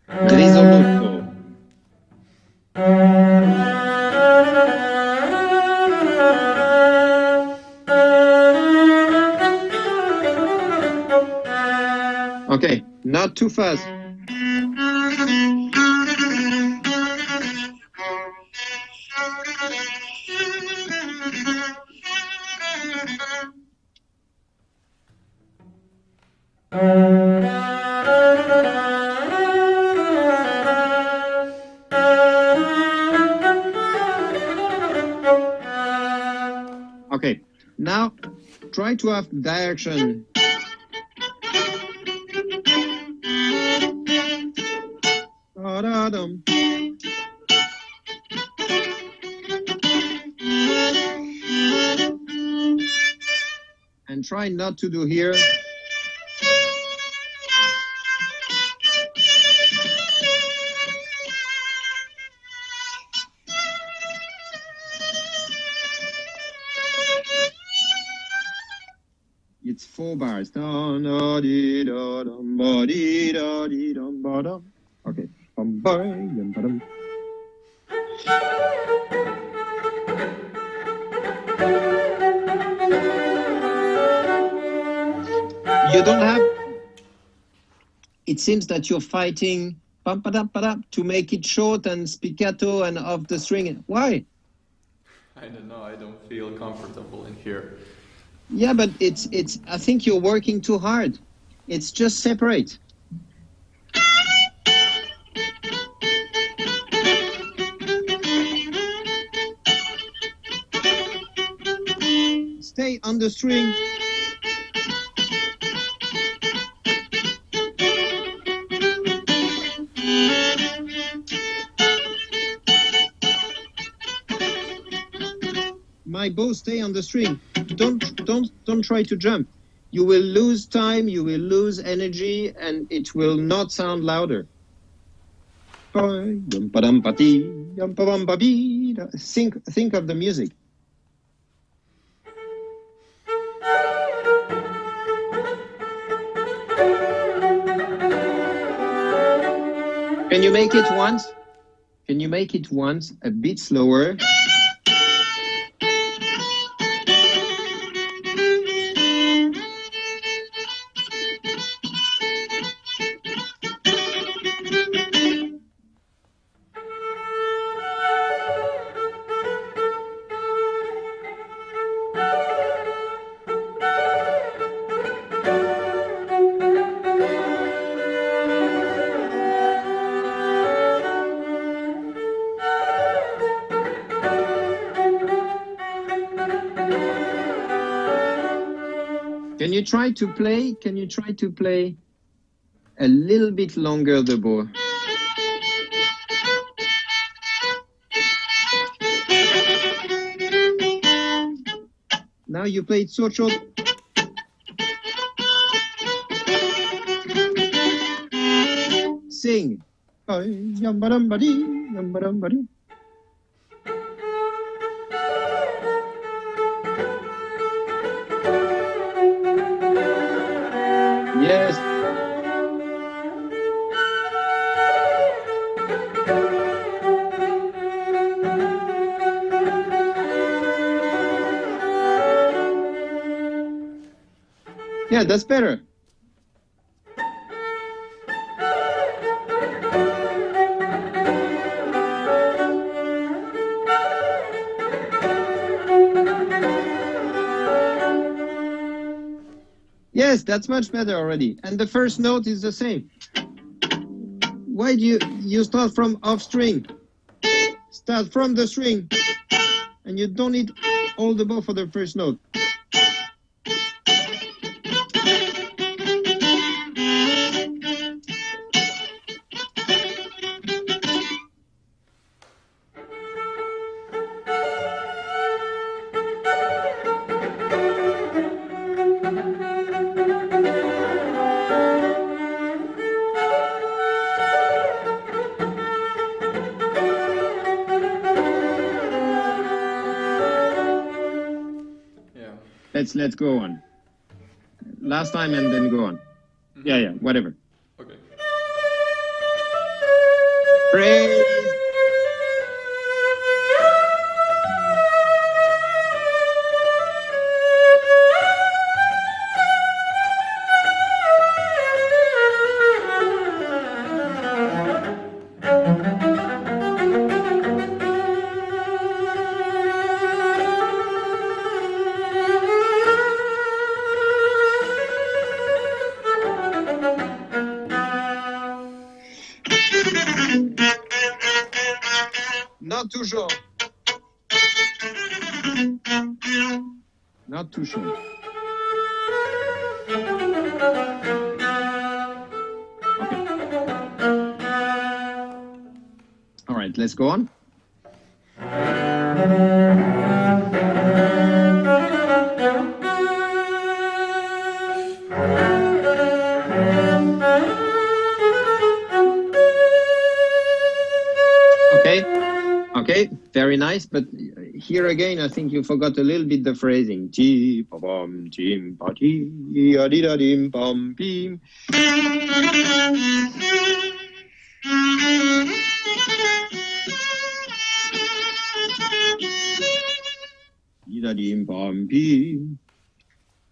Risoluto. Okay, not too fast. Okay, now try to have direction. And try not to do here. It's 4 bars. Okay. You don't have. It seems that you're fighting to make it short and spiccato and off the string. Why? I don't know. I don't feel comfortable in here. Yeah, but it's. I think you're working too hard. It's just separate. Stay on the string. My bow, stay on the string. Don't try to jump. You will lose time, you will lose energy, and it will not sound louder. Think of the music. Can you make it once? Can you make it once a bit slower? Can you try to play a little bit longer the bow? Now you play it so short. Sing. Yes. Yeah, that's better. Yes, that's much better already. And the first note is the same. Why do you start from off string? Start from the string. And you don't need all the bow for the first note. let's go on. Last time and then go on. Yeah, whatever. Okay. Praise. Not too short. Not too short. Okay. All right, let's go on. Okay, very nice, but here again, I think you forgot a little bit the phrasing. Ti pa bum tim pa ti adida dim bum bim. Dim bum bim.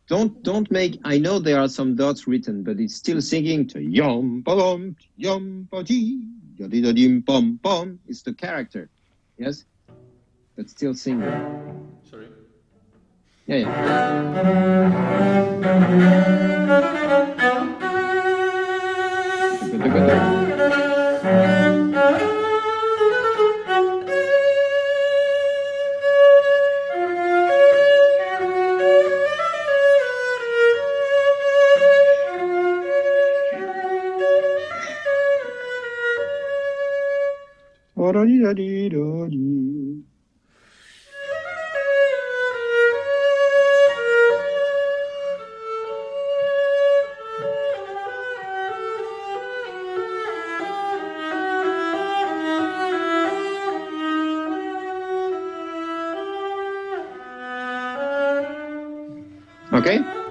Don't make. I know there are some dots written, but it's still singing to yum pa bum yum pa ti adida dim bum bum. It's the character. Yes, but still singing. Sorry. Yeah.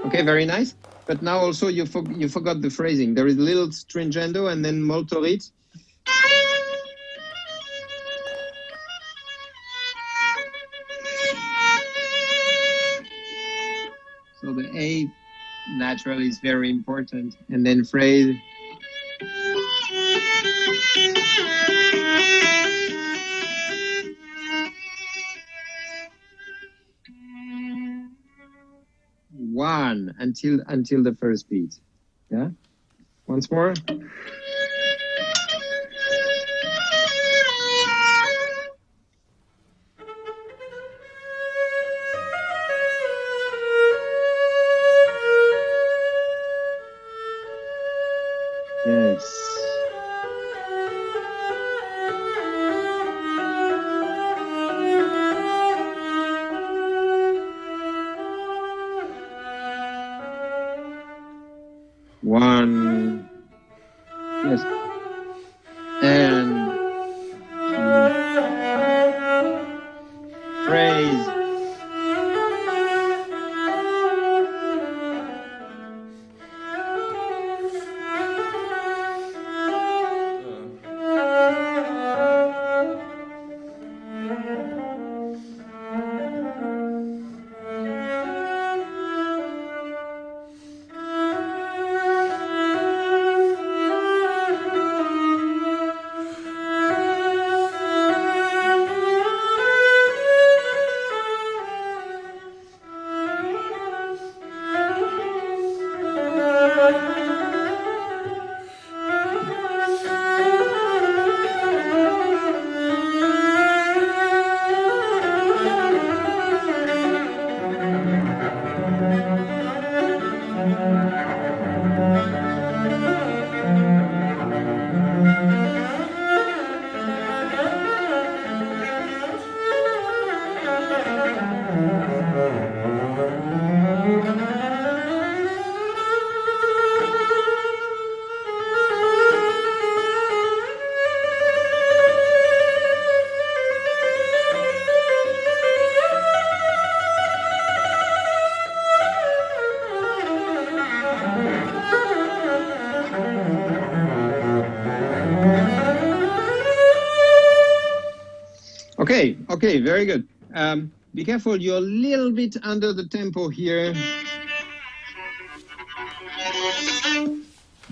Okay, very nice. But now also you forgot the phrasing. There is a little stringendo and then molto rit. So the A naturally is very important, and then phrase. One until the first beat. Yeah. Once more. Yes. One, yes, and phrase. Okay, very good. Be careful, you're a little bit under the tempo here.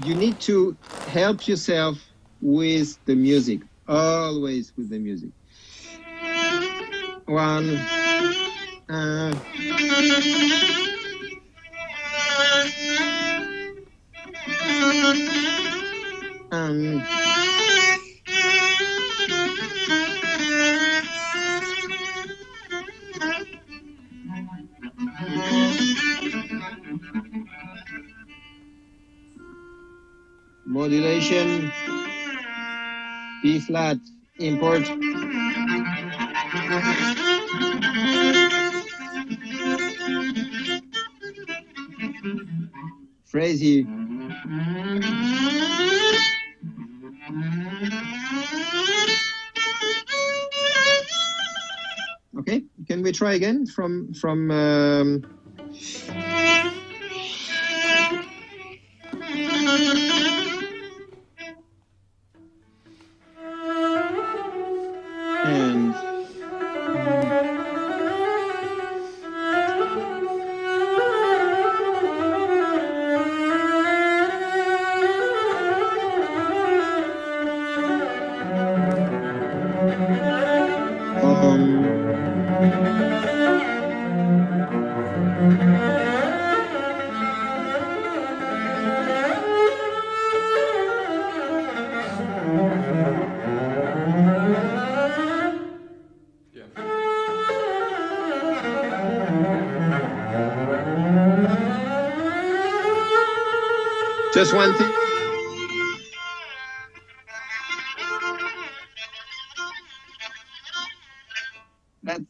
You need to help yourself with the music, always with the music. One. Modulation, B flat, import. Phrasey. Okay, can we try again from and just one thing.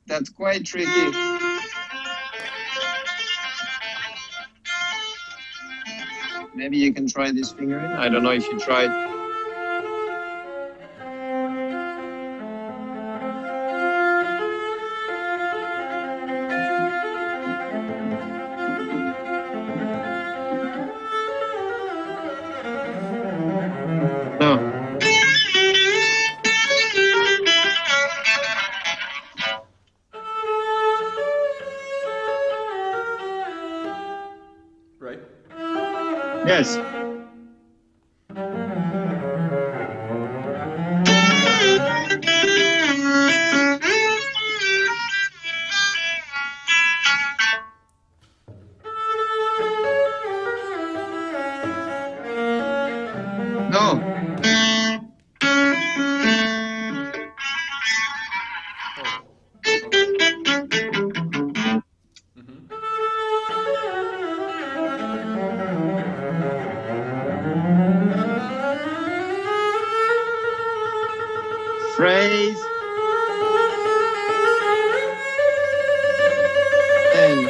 That's quite tricky. Maybe you can try this fingering. I don't know if you tried. Yes. No. Phrase and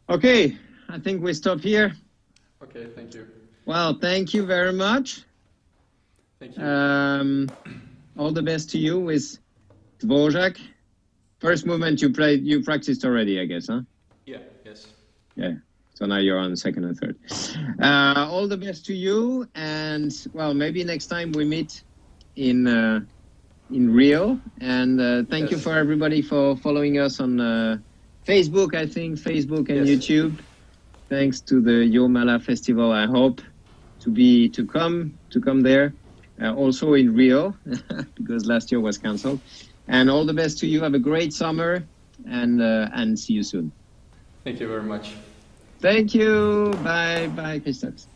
okay, I think we stop here. Okay, thank you. Well, thank you very much. Thank you. All the best to you with Dvorak. First movement you practiced already, I guess, huh? Yeah, yes. Yeah, so now you're on second and third. All the best to you, and well, maybe next time we meet in Rio. And thank you for everybody for following us on Facebook, I think, Facebook and YouTube. Thanks to the Jurmala Festival, I hope to come there. Also in Rio, because last year was cancelled. And all the best to you. Have a great summer, and see you soon. Thank you very much. Thank you. Bye, Christophe.